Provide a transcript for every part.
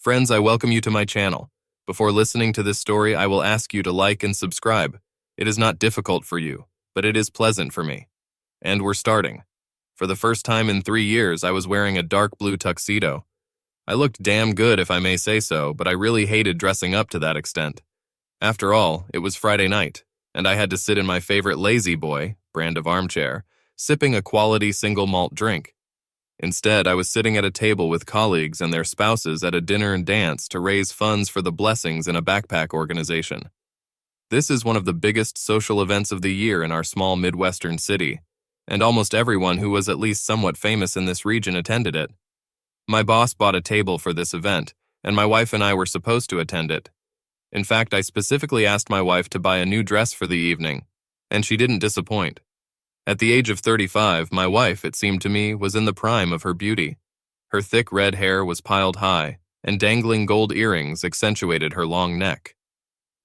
Friends, I welcome you to my channel. Before listening to this story, I will ask you to like and subscribe. It is not difficult for you, but it is pleasant for me. And we're starting. For the first time in 3 years, I was wearing a dark blue tuxedo. I looked damn good, if I may say so, but I really hated dressing up to that extent. After all, it was Friday night, and I had to sit in my favorite Lazy Boy, brand of armchair, sipping a quality single malt drink. Instead, I was sitting at a table with colleagues and their spouses at a dinner and dance to raise funds for the Blessings in a backpack organization. This is one of the biggest social events of the year in our small Midwestern city, and almost everyone who was at least somewhat famous in this region attended it. My boss bought a table for this event, and my wife and I were supposed to attend it. In fact, I specifically asked my wife to buy a new dress for the evening, and she didn't disappoint. At the age of 35, my wife, it seemed to me, was in the prime of her beauty. Her thick red hair was piled high, and dangling gold earrings accentuated her long neck.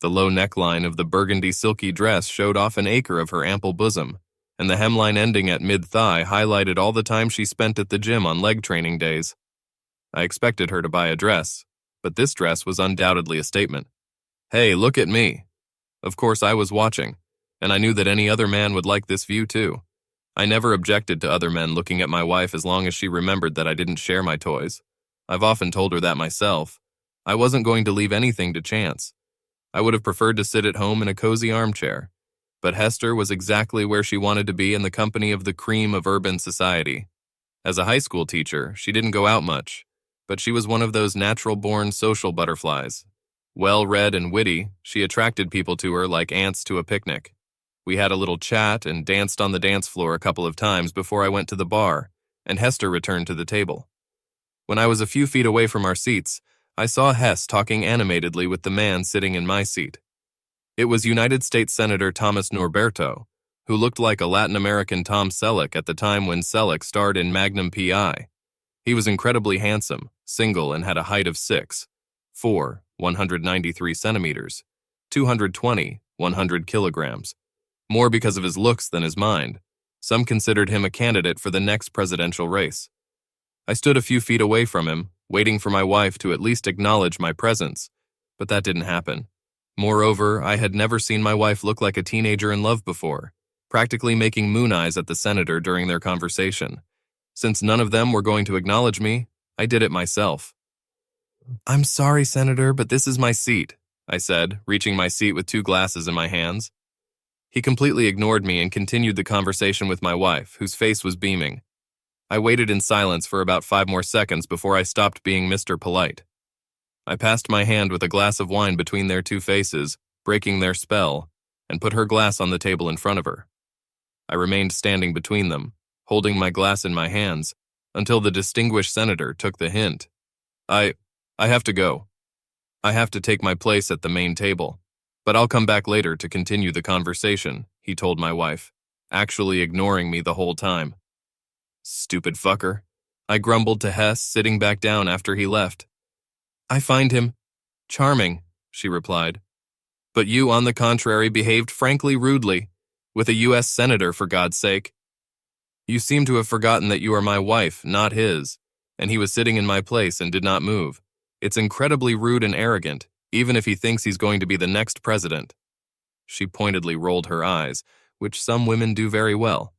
The low neckline of the burgundy silky dress showed off an acre of her ample bosom, and the hemline ending at mid-thigh highlighted all the time she spent at the gym on leg training days. I expected her to buy a dress, but this dress was undoubtedly a statement. Hey, look at me. Of course, I was watching, and I knew that any other man would like this view too. I never objected to other men looking at my wife as long as she remembered that I didn't share my toys. I've often told her that myself. I wasn't going to leave anything to chance. I would have preferred to sit at home in a cozy armchair, but Hester was exactly where she wanted to be in the company of the cream of urban society. As a high school teacher, she didn't go out much, but she was one of those natural-born social butterflies. Well-read and witty, she attracted people to her like ants to a picnic. We had a little chat and danced on the dance floor a couple of times before I went to the bar, and Hester returned to the table. When I was a few feet away from our seats, I saw Hess talking animatedly with the man sitting in my seat. It was United States Senator Thomas Norberto, who looked like a Latin American Tom Selleck at the time when Selleck starred in Magnum P.I. He was incredibly handsome, single, and had a height of 6'4", 193 centimeters, 220, 100 kilograms. More because of his looks than his mind. Some considered him a candidate for the next presidential race. I stood a few feet away from him, waiting for my wife to at least acknowledge my presence, but that didn't happen. Moreover, I had never seen my wife look like a teenager in love before, practically making moon eyes at the senator during their conversation. Since none of them were going to acknowledge me, I did it myself. "I'm sorry, Senator, but this is my seat," I said, reaching my seat with 2 glasses in my hands. He completely ignored me and continued the conversation with my wife, whose face was beaming. I waited in silence for about 5 more seconds before I stopped being Mr. Polite. I passed my hand with a glass of wine between their 2 faces, breaking their spell, and put her glass on the table in front of her. I remained standing between them, holding my glass in my hands, until the distinguished senator took the hint. I have to go. I have to take my place at the main table. But I'll come back later to continue the conversation, he told my wife, actually ignoring me the whole time. Stupid fucker. I grumbled to Hess, sitting back down after he left. I find him charming, she replied. But you, on the contrary, behaved frankly rudely, with a U.S. senator, for God's sake. You seem to have forgotten that you are my wife, not his, and he was sitting in my place and did not move. It's incredibly rude and arrogant, even if he thinks he's going to be the next president. She pointedly rolled her eyes, which some women do very well.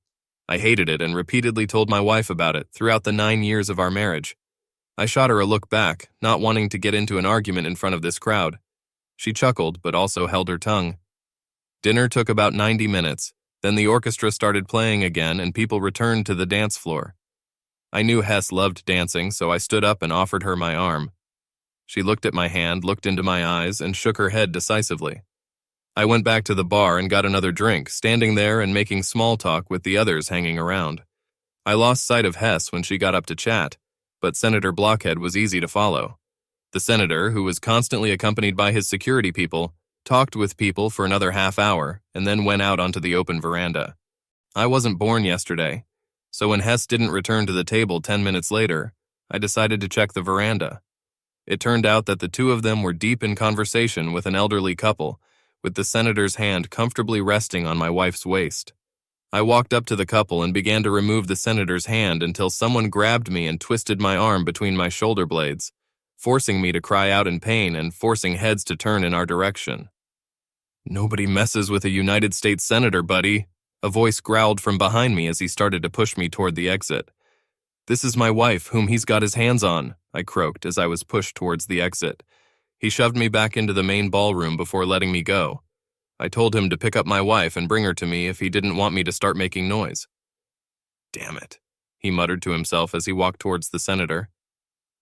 I hated it and repeatedly told my wife about it throughout the 9 years of our marriage. I shot her a look back, not wanting to get into an argument in front of this crowd. She chuckled, but also held her tongue. Dinner took about 90 minutes, then the orchestra started playing again and people returned to the dance floor. I knew Hess loved dancing, so I stood up and offered her my arm. She looked at my hand, looked into my eyes, and shook her head decisively. I went back to the bar and got another drink, standing there and making small talk with the others hanging around. I lost sight of Hess when she got up to chat, but Senator Blockhead was easy to follow. The senator, who was constantly accompanied by his security people, talked with people for another half hour and then went out onto the open veranda. I wasn't born yesterday, so when Hess didn't return to the table 10 minutes later, I decided to check the veranda. It turned out that the 2 of them were deep in conversation with an elderly couple, with the senator's hand comfortably resting on my wife's waist. I walked up to the couple and began to remove the senator's hand until someone grabbed me and twisted my arm between my shoulder blades. forcing me to cry out in pain and forcing heads to turn in our direction. "Nobody messes with a United States Senator, buddy," a voice growled from behind me as he started to push me toward the exit. "This is my wife, whom he's got his hands on," I croaked as I was pushed towards the exit. He shoved me back into the main ballroom before letting me go. I told him to pick up my wife and bring her to me if he didn't want me to start making noise. "Damn it," he muttered to himself as he walked towards the senator.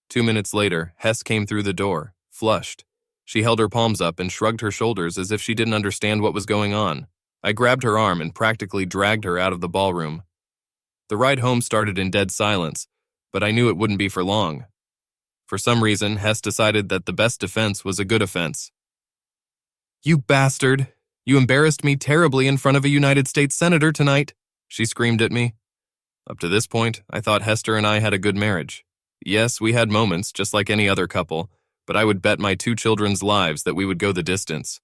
2 minutes later, Hess came through the door, flushed. She held her palms up and shrugged her shoulders as if she didn't understand what was going on. I grabbed her arm and practically dragged her out of the ballroom. The ride home started in dead silence, but I knew it wouldn't be for long. For some reason, Hess decided that the best defense was a good offense. "You bastard! You embarrassed me terribly in front of a United States Senator tonight," she screamed at me. Up to this point, I thought Hester and I had a good marriage. Yes, we had moments, just like any other couple, but I would bet my 2 children's lives that we would go the distance.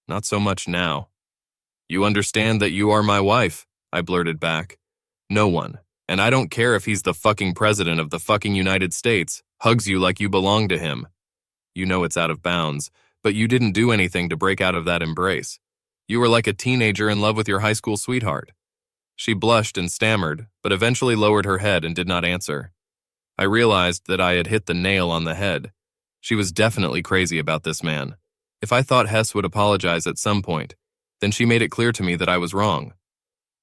Not so much now. "You understand that you are my wife," I blurted back. "No one, and I don't care if he's the fucking president of the fucking United States, hugs you like you belong to him. You know it's out of bounds, but you didn't do anything to break out of that embrace. You were like a teenager in love with your high school sweetheart." She blushed and stammered, but eventually lowered her head and did not answer. I realized that I had hit the nail on the head. She was definitely crazy about this man. If I thought Hess would apologize at some point, then she made it clear to me that I was wrong.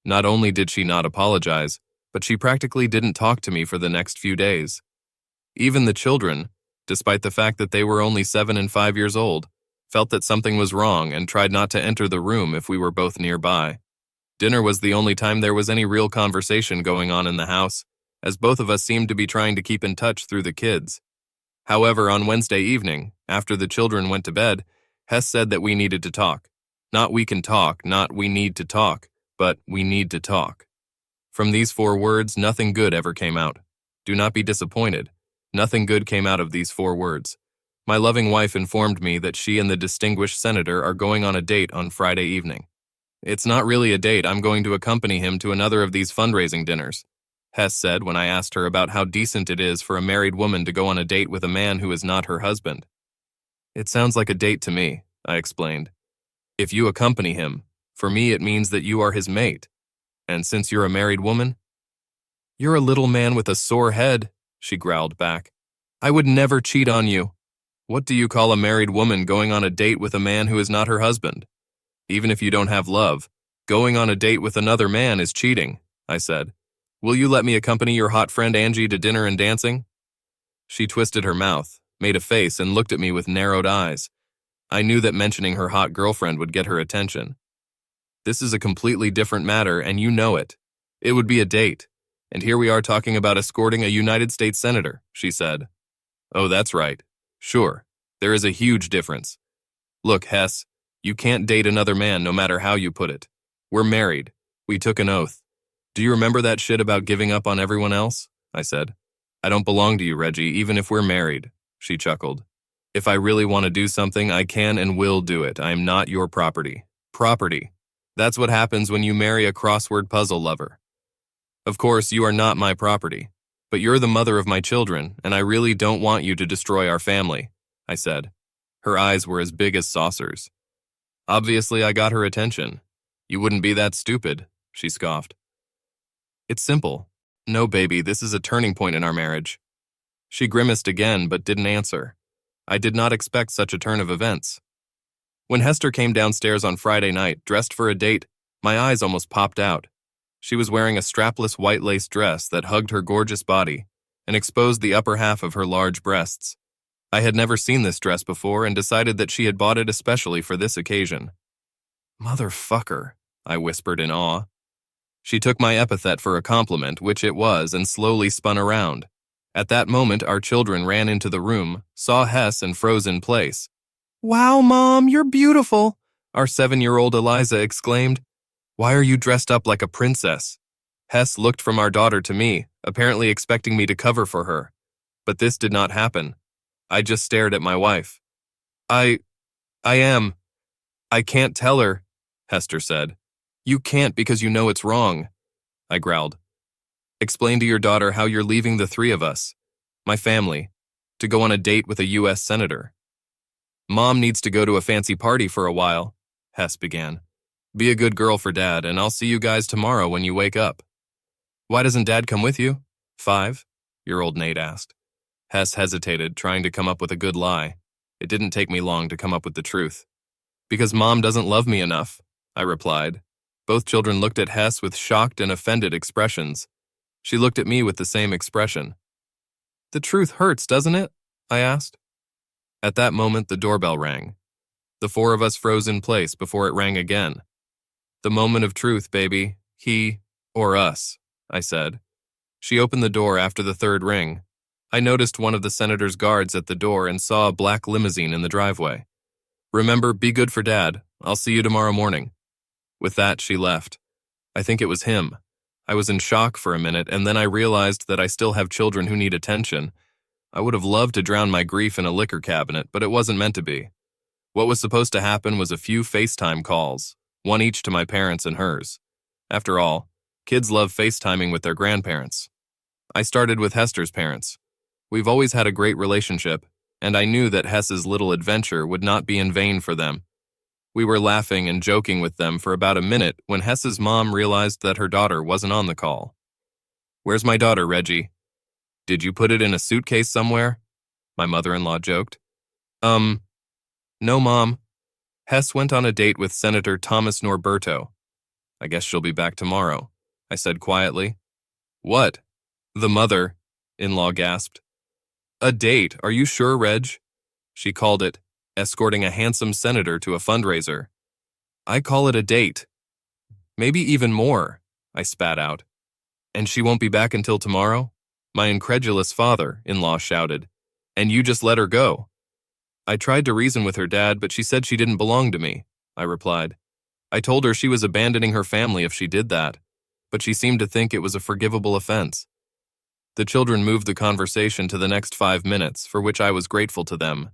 Not only did she not apologize, but she practically didn't talk to me for the next few days. Even the children, despite the fact that they were only 7 and 5 years old, felt that something was wrong and tried not to enter the room if we were both nearby. Dinner was the only time there was any real conversation going on in the house, as both of us seemed to be trying to keep in touch through the kids. However, on Wednesday evening, after the children went to bed, Hess said that we needed to talk. Not "we can talk," not "we need to talk," but "we need to talk." From these 4 words, nothing good ever came out. Do not be disappointed. Nothing good came out of these 4 words. My loving wife informed me that she and the distinguished senator are going on a date on Friday evening. "It's not really a date. I'm going to accompany him to another of these fundraising dinners," Hess said when I asked her about how decent it is for a married woman to go on a date with a man who is not her husband. "It sounds like a date to me," I explained. "If you accompany him, for me it means that you are his mate. And since you're a married woman—" "You're a little man with a sore head," she growled back. "I would never cheat on you. What do you call a married woman going on a date with a man who is not her husband? Even if you don't have love, going on a date with another man is cheating," I said. "Will you let me accompany your hot friend Angie to dinner and dancing?" She twisted her mouth, made a face, and looked at me with narrowed eyes. I knew that mentioning her hot girlfriend would get her attention. "This is a completely different matter, and you know it. It would be a date. And here we are talking about escorting a United States Senator," she said. "Oh, that's right. Sure. There is a huge difference. Look, Hess, you can't date another man no matter how you put it. We're married. We took an oath. Do you remember that shit about giving up on everyone else?" I said. "I don't belong to you, Reggie, even if we're married," she chuckled. "If I really want to do something, I can and will do it. I am not your property." Property. That's what happens when you marry a crossword puzzle lover. "Of course, you are not my property, but you're the mother of my children, and I really don't want you to destroy our family," I said. Her eyes were as big as saucers. Obviously, I got her attention. "You wouldn't be that stupid," she scoffed. "It's simple. No, baby, this is a turning point in our marriage." She grimaced again, but didn't answer. I did not expect such a turn of events. When Hester came downstairs on Friday night, dressed for a date, my eyes almost popped out. She was wearing a strapless white lace dress that hugged her gorgeous body and exposed the upper half of her large breasts. I had never seen this dress before and decided that she had bought it especially for this occasion. "Motherfucker," I whispered in awe. She took my epithet for a compliment, which it was, and slowly spun around. At that moment, our children ran into the room, saw Hess, and froze in place. "Wow, Mom, you're beautiful," our 7-year-old Eliza exclaimed. "Why are you dressed up like a princess?" Hess looked from our daughter to me, apparently expecting me to cover for her. But this did not happen. I just stared at my wife. I am. I can't tell her," Hester said. "You can't because you know it's wrong," I growled. "Explain to your daughter how you're leaving the 3 of us. My family. to go on a date with a U.S. senator. Mom needs to go to a fancy party for a while, Hess began. Be a good girl for Dad, and I'll see you guys tomorrow when you wake up. Why doesn't Dad come with you? 5-year-old Nate asked. Hess hesitated, trying to come up with a good lie. It didn't take me long to come up with the truth. Because Mom doesn't love me enough, I replied. Both children looked at Hess with shocked and offended expressions. She looked at me with the same expression. The truth hurts, doesn't it? I asked. At that moment, the doorbell rang. The four of us froze in place before it rang again. The moment of truth, baby. He or us, I said. She opened the door after the third ring. I noticed one of the senator's guards at the door and saw a black limousine in the driveway. Remember, be good for Dad. I'll see you tomorrow morning. With that, she left. I think it was him. I was in shock for a minute, and then I realized that I still have children who need attention. I would have loved to drown my grief in a liquor cabinet, but it wasn't meant to be. What was supposed to happen was a few FaceTime calls, one each to my parents and hers. After all, kids love FaceTiming with their grandparents. I started with Hester's parents. We've always had a great relationship, and I knew that Hess's little adventure would not be in vain for them. We were laughing and joking with them for about a minute when Hess's mom realized that her daughter wasn't on the call. Where's my daughter, Reggie? Did you put it in a suitcase somewhere? My mother-in-law joked. No, Mom. Hess went on a date with Senator Thomas Norberto. I guess she'll be back tomorrow, I said quietly. What? The mother-in-law gasped. A date, are you sure, Reg? She called it, escorting a handsome senator to a fundraiser. I call it a date. Maybe even more, I spat out. And she won't be back until tomorrow? My incredulous father-in-law shouted. And you just let her go? I tried to reason with her dad, but she said she didn't belong to me, I replied. I told her she was abandoning her family if she did that, but she seemed to think it was a forgivable offense. The children moved the conversation to the next 5 minutes, for which I was grateful to them.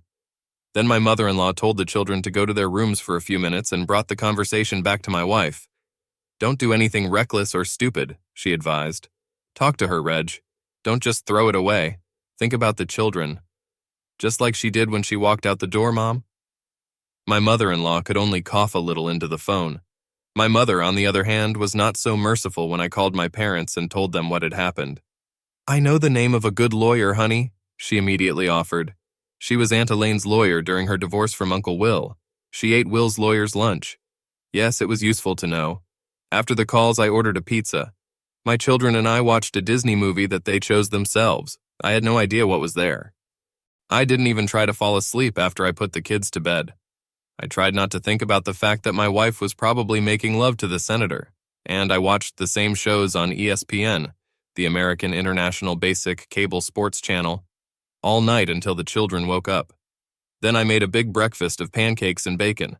Then my mother-in-law told the children to go to their rooms for a few minutes and brought the conversation back to my wife. Don't do anything reckless or stupid, she advised. Talk to her, Reg. Don't just throw it away. Think about the children. Just like she did when she walked out the door, Mom? My mother-in-law could only cough a little into the phone. My mother, on the other hand, was not so merciful when I called my parents and told them what had happened. I know the name of a good lawyer, honey, she immediately offered. She was Aunt Elaine's lawyer during her divorce from Uncle Will. She ate Will's lawyer's lunch. Yes, it was useful to know. After the calls, I ordered a pizza. My children and I watched a Disney movie that they chose themselves. I had no idea what was there. I didn't even try to fall asleep after I put the kids to bed. I tried not to think about the fact that my wife was probably making love to the senator, and I watched the same shows on ESPN, the American International Basic Cable Sports Channel, all night until the children woke up. Then I made a big breakfast of pancakes and bacon.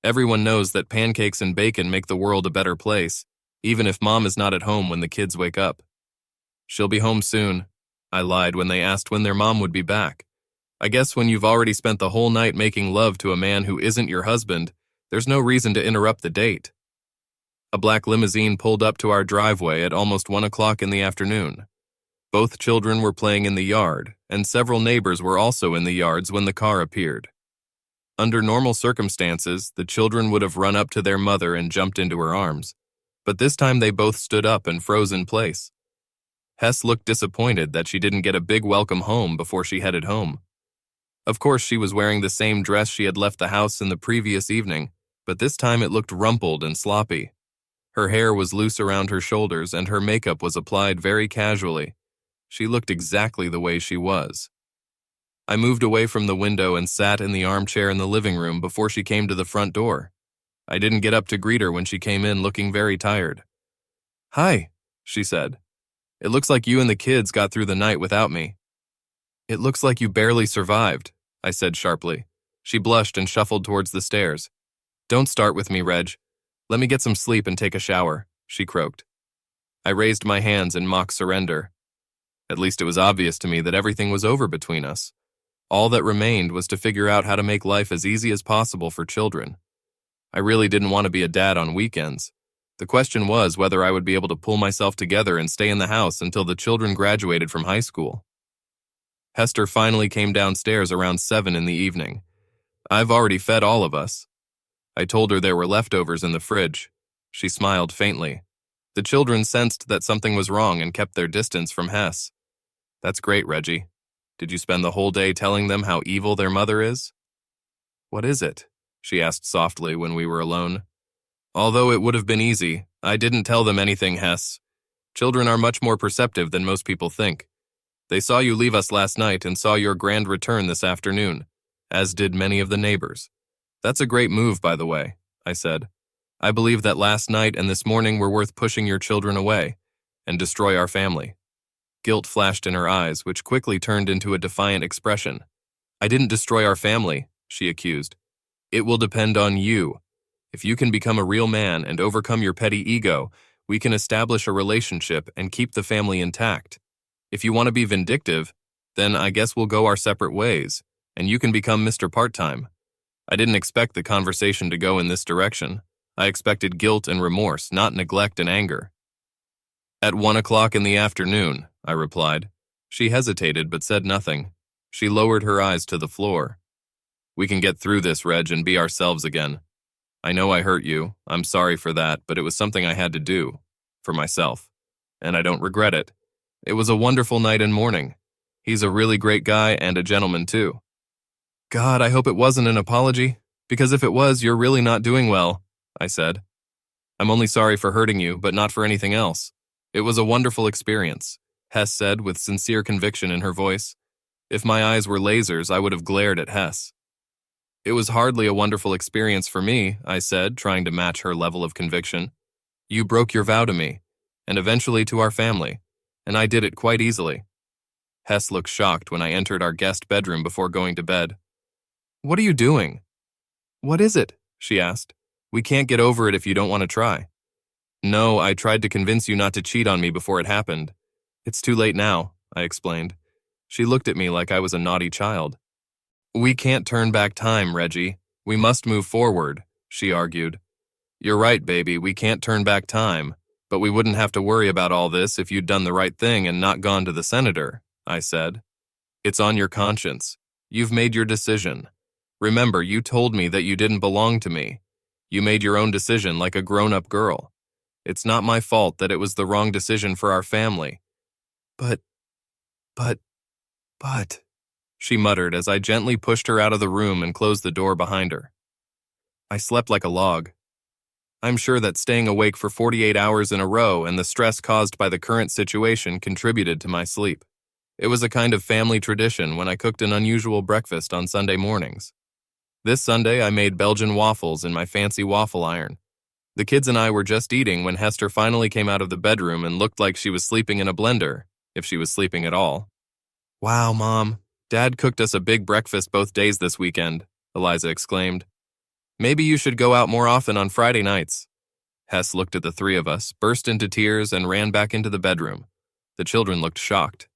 Everyone knows that pancakes and bacon make the world a better place, even if Mom is not at home when the kids wake up. She'll be home soon, I lied when they asked when their mom would be back. I guess when you've already spent the whole night making love to a man who isn't your husband, there's no reason to interrupt the date. A black limousine pulled up to our driveway at almost 1 o'clock in the afternoon. Both children were playing in the yard, and several neighbors were also in the yards when the car appeared. Under normal circumstances, the children would have run up to their mother and jumped into her arms, but this time they both stood up and froze in place. Hess looked disappointed that she didn't get a big welcome home before she headed home. Of course, she was wearing the same dress she had left the house in the previous evening, but this time it looked rumpled and sloppy. Her hair was loose around her shoulders and her makeup was applied very casually. She looked exactly the way she was. I moved away from the window and sat in the armchair in the living room before she came to the front door. I didn't get up to greet her when she came in looking very tired. Hi, she said. It looks like you and the kids got through the night without me. It looks like you barely survived, I said sharply. She blushed and shuffled towards the stairs. Don't start with me, Reg. Let me get some sleep and take a shower, she croaked. I raised my hands in mock surrender. At least it was obvious to me that everything was over between us. All that remained was to figure out how to make life as easy as possible for children. I really didn't want to be a dad on weekends. The question was whether I would be able to pull myself together and stay in the house until the children graduated from high school. Hester finally came downstairs around 7 in the evening. I've already fed all of us. I told her there were leftovers in the fridge. She smiled faintly. The children sensed that something was wrong and kept their distance from Hess. That's great, Reggie. Did you spend the whole day telling them how evil their mother is? What is it? She asked softly when we were alone. Although it would have been easy, I didn't tell them anything, Hess. Children are much more perceptive than most people think. They saw you leave us last night and saw your grand return this afternoon, as did many of the neighbors. That's a great move, by the way, I said. I believe that last night and this morning were worth pushing your children away and destroy our family. Guilt flashed in her eyes, which quickly turned into a defiant expression. I didn't destroy our family, she accused. It will depend on you. If you can become a real man and overcome your petty ego, we can establish a relationship and keep the family intact. If you want to be vindictive, then I guess we'll go our separate ways, and you can become Mr. Part-Time. I didn't expect the conversation to go in this direction. I expected guilt and remorse, not neglect and anger. At 1 o'clock in the afternoon, I replied. She hesitated but said nothing. She lowered her eyes to the floor. We can get through this, Reg, and be ourselves again. I know I hurt you. I'm sorry for that, but it was something I had to do. For myself. And I don't regret it. It was a wonderful night and morning. He's a really great guy and a gentleman, too. God, I hope it wasn't an apology, because if it was, you're really not doing well, I said. I'm only sorry for hurting you, but not for anything else. It was a wonderful experience, Hess said with sincere conviction in her voice. If my eyes were lasers, I would have glared at Hess. It was hardly a wonderful experience for me, I said, trying to match her level of conviction. You broke your vow to me, and eventually to our family, and I did it quite easily. Hess looked shocked when I entered our guest bedroom before going to bed. What are you doing? What is it? She asked. We can't get over it if you don't want to try. No, I tried to convince you not to cheat on me before it happened. It's too late now, I explained. She looked at me like I was a naughty child. We can't turn back time, Reggie. We must move forward, she argued. You're right, baby, we can't turn back time, but we wouldn't have to worry about all this if you'd done the right thing and not gone to the senator, I said. It's on your conscience. You've made your decision. Remember, you told me that you didn't belong to me. You made your own decision like a grown-up girl. It's not my fault that it was the wrong decision for our family. But, she muttered as I gently pushed her out of the room and closed the door behind her. I slept like a log. I'm sure that staying awake for 48 hours in a row and the stress caused by the current situation contributed to my sleep. It was a kind of family tradition when I cooked an unusual breakfast on Sunday mornings. This Sunday, I made Belgian waffles in my fancy waffle iron. The kids and I were just eating when Hester finally came out of the bedroom and looked like she was sleeping in a blender, if she was sleeping at all. Wow, Mom. Dad cooked us a big breakfast both days this weekend, Eliza exclaimed. Maybe you should go out more often on Friday nights. Hess looked at the three of us, burst into tears, and ran back into the bedroom. The children looked shocked.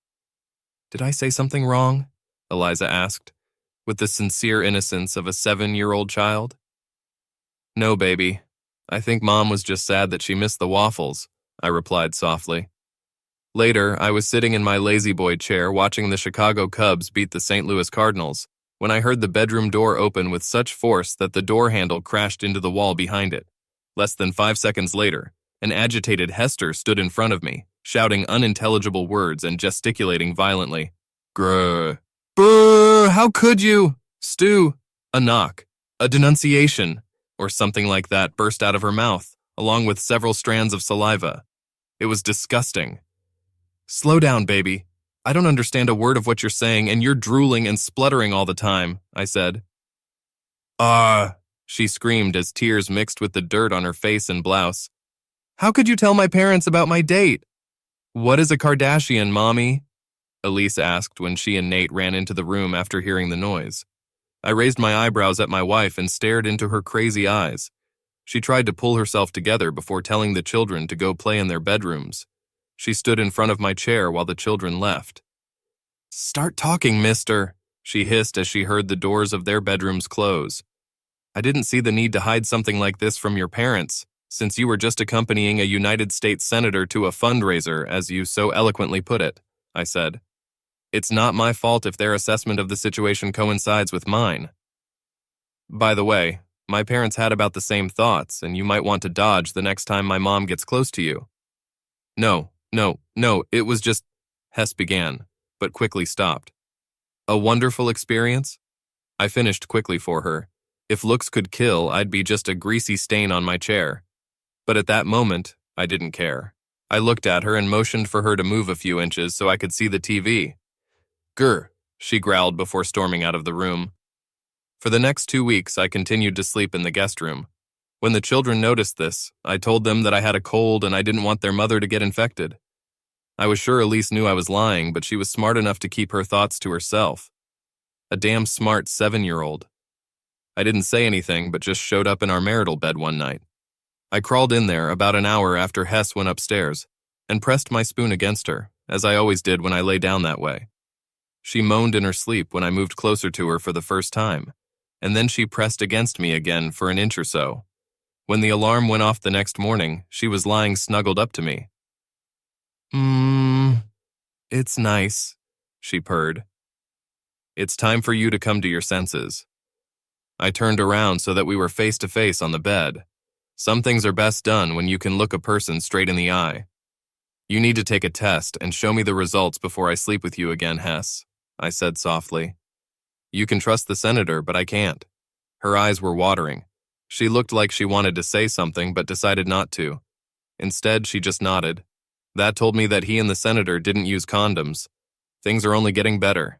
Did I say something wrong? Eliza asked, with the sincere innocence of a 7-year-old child. No, baby. I think Mom was just sad that she missed the waffles, I replied softly. Later, I was sitting in my lazy boy chair watching the Chicago Cubs beat the St. Louis Cardinals when I heard the bedroom door open with such force that the door handle crashed into the wall behind it. Less than 5 seconds later, an agitated Hester stood in front of me, shouting unintelligible words and gesticulating violently. Grr. Brr, how could you? Stu. A knock. A denunciation. Or something like that burst out of her mouth, along with several strands of saliva. It was disgusting. Slow down, baby. I don't understand a word of what you're saying, and you're drooling and spluttering all the time, I said. She screamed as tears mixed with the dirt on her face and blouse. How could you tell my parents about my date? What is a Kardashian, Mommy? Elise asked when she and Nate ran into the room after hearing the noise. I raised my eyebrows at my wife and stared into her crazy eyes. She tried to pull herself together before telling the children to go play in their bedrooms. She stood in front of my chair while the children left. Start talking, mister, she hissed as she heard the doors of their bedrooms close. I didn't see the need to hide something like this from your parents, since you were just accompanying a United States senator to a fundraiser, as you so eloquently put it, I said. It's not my fault if their assessment of the situation coincides with mine. By the way, my parents had about the same thoughts, and you might want to dodge the next time my mom gets close to you. No, it was just, Hess began, but quickly stopped. A wonderful experience? I finished quickly for her. If looks could kill, I'd be just a greasy stain on my chair. But at that moment, I didn't care. I looked at her and motioned for her to move a few inches so I could see the TV. Grr, she growled before storming out of the room. For the next 2 weeks, I continued to sleep in the guest room. When the children noticed this, I told them that I had a cold and I didn't want their mother to get infected. I was sure Elise knew I was lying, but she was smart enough to keep her thoughts to herself. A damn smart 7-year-old. I didn't say anything, but just showed up in our marital bed one night. I crawled in there about an hour after Hess went upstairs and pressed my spoon against her, as I always did when I lay down that way. She moaned in her sleep when I moved closer to her for the first time, and then she pressed against me again for an inch or so. When the alarm went off the next morning, she was lying snuggled up to me. It's nice, she purred. It's time for you to come to your senses. I turned around so that we were face to face on the bed. Some things are best done when you can look a person straight in the eye. You need to take a test and show me the results before I sleep with you again, Hess, I said softly. You can trust the senator, but I can't. Her eyes were watering. She looked like she wanted to say something but decided not to. Instead, she just nodded. That told me that he and the senator didn't use condoms. Things are only getting better.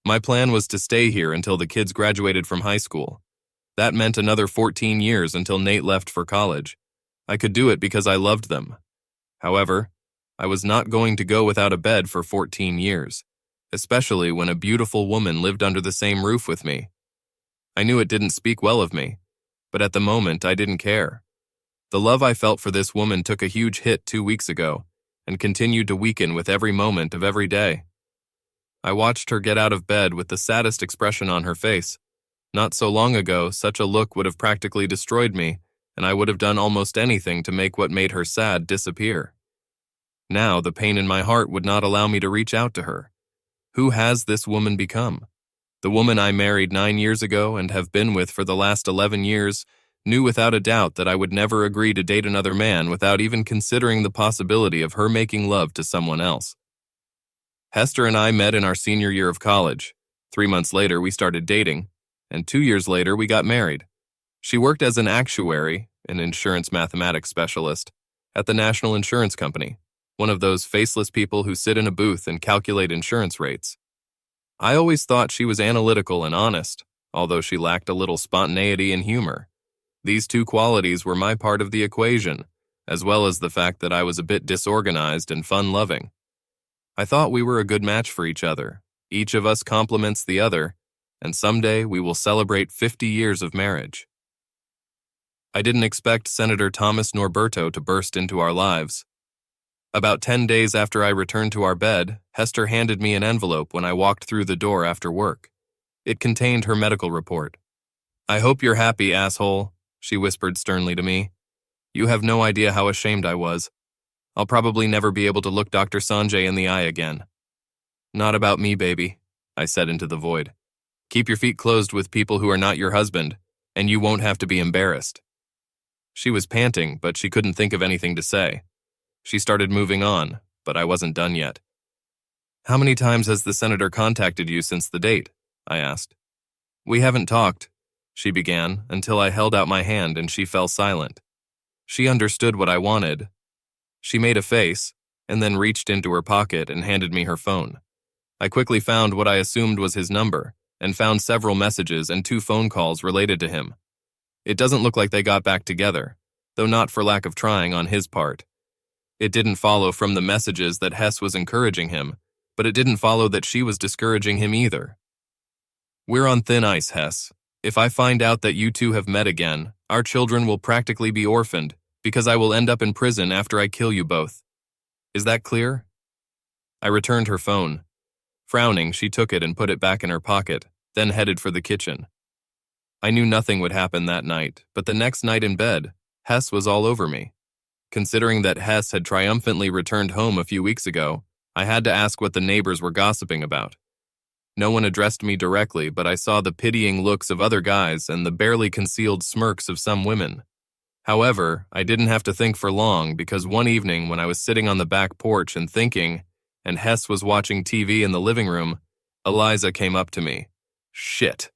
My plan was to stay here until the kids graduated from high school. That meant another 14 years until Nate left for college. I could do it because I loved them. However, I was not going to go without a bed for 14 years, especially when a beautiful woman lived under the same roof with me. I knew it didn't speak well of me, but at the moment I didn't care. The love I felt for this woman took a huge hit 2 weeks ago and continued to weaken with every moment of every day. I watched her get out of bed with the saddest expression on her face. Not so long ago, such a look would have practically destroyed me, and I would have done almost anything to make what made her sad disappear. Now, the pain in my heart would not allow me to reach out to her. Who has this woman become? The woman I married 9 years ago and have been with for the last 11 years knew without a doubt that I would never agree to date another man without even considering the possibility of her making love to someone else. Hester and I met in our senior year of college. 3 months later, we started dating, and 2 years later, we got married. She worked as an actuary, an insurance mathematics specialist, at the National Insurance Company, one of those faceless people who sit in a booth and calculate insurance rates. I always thought she was analytical and honest, although she lacked a little spontaneity and humor. These two qualities were my part of the equation, as well as the fact that I was a bit disorganized and fun-loving. I thought we were a good match for each other. Each of us complements the other, and someday we will celebrate 50 years of marriage. I didn't expect Senator Thomas Norberto to burst into our lives. About 10 days after I returned to our bed, Hester handed me an envelope when I walked through the door after work. It contained her medical report. "I hope you're happy, asshole," she whispered sternly to me. "You have no idea how ashamed I was. I'll probably never be able to look Dr. Sanjay in the eye again." "Not about me, baby," I said into the void. "Keep your feet closed with people who are not your husband, and you won't have to be embarrassed." She was panting, but she couldn't think of anything to say. She started moving on, but I wasn't done yet. "How many times has the senator contacted you since the date?" I asked. "We haven't talked," she began, until I held out my hand and she fell silent. She understood what I wanted. She made a face, and then reached into her pocket and handed me her phone. I quickly found what I assumed was his number, and found several messages and 2 phone calls related to him. It doesn't look like they got back together, though not for lack of trying on his part. It didn't follow from the messages that Hess was encouraging him, but it didn't follow that she was discouraging him either. "We're on thin ice, Hess. If I find out that you two have met again, our children will practically be orphaned, because I will end up in prison after I kill you both. Is that clear?" I returned her phone. Frowning, she took it and put it back in her pocket, then headed for the kitchen. I knew nothing would happen that night, but the next night in bed, Hess was all over me. Considering that Hess had triumphantly returned home a few weeks ago, I had to ask what the neighbors were gossiping about. No one addressed me directly, but I saw the pitying looks of other guys and the barely concealed smirks of some women. However, I didn't have to think for long because one evening when I was sitting on the back porch and thinking, and Hess was watching TV in the living room, Eliza came up to me. Shit.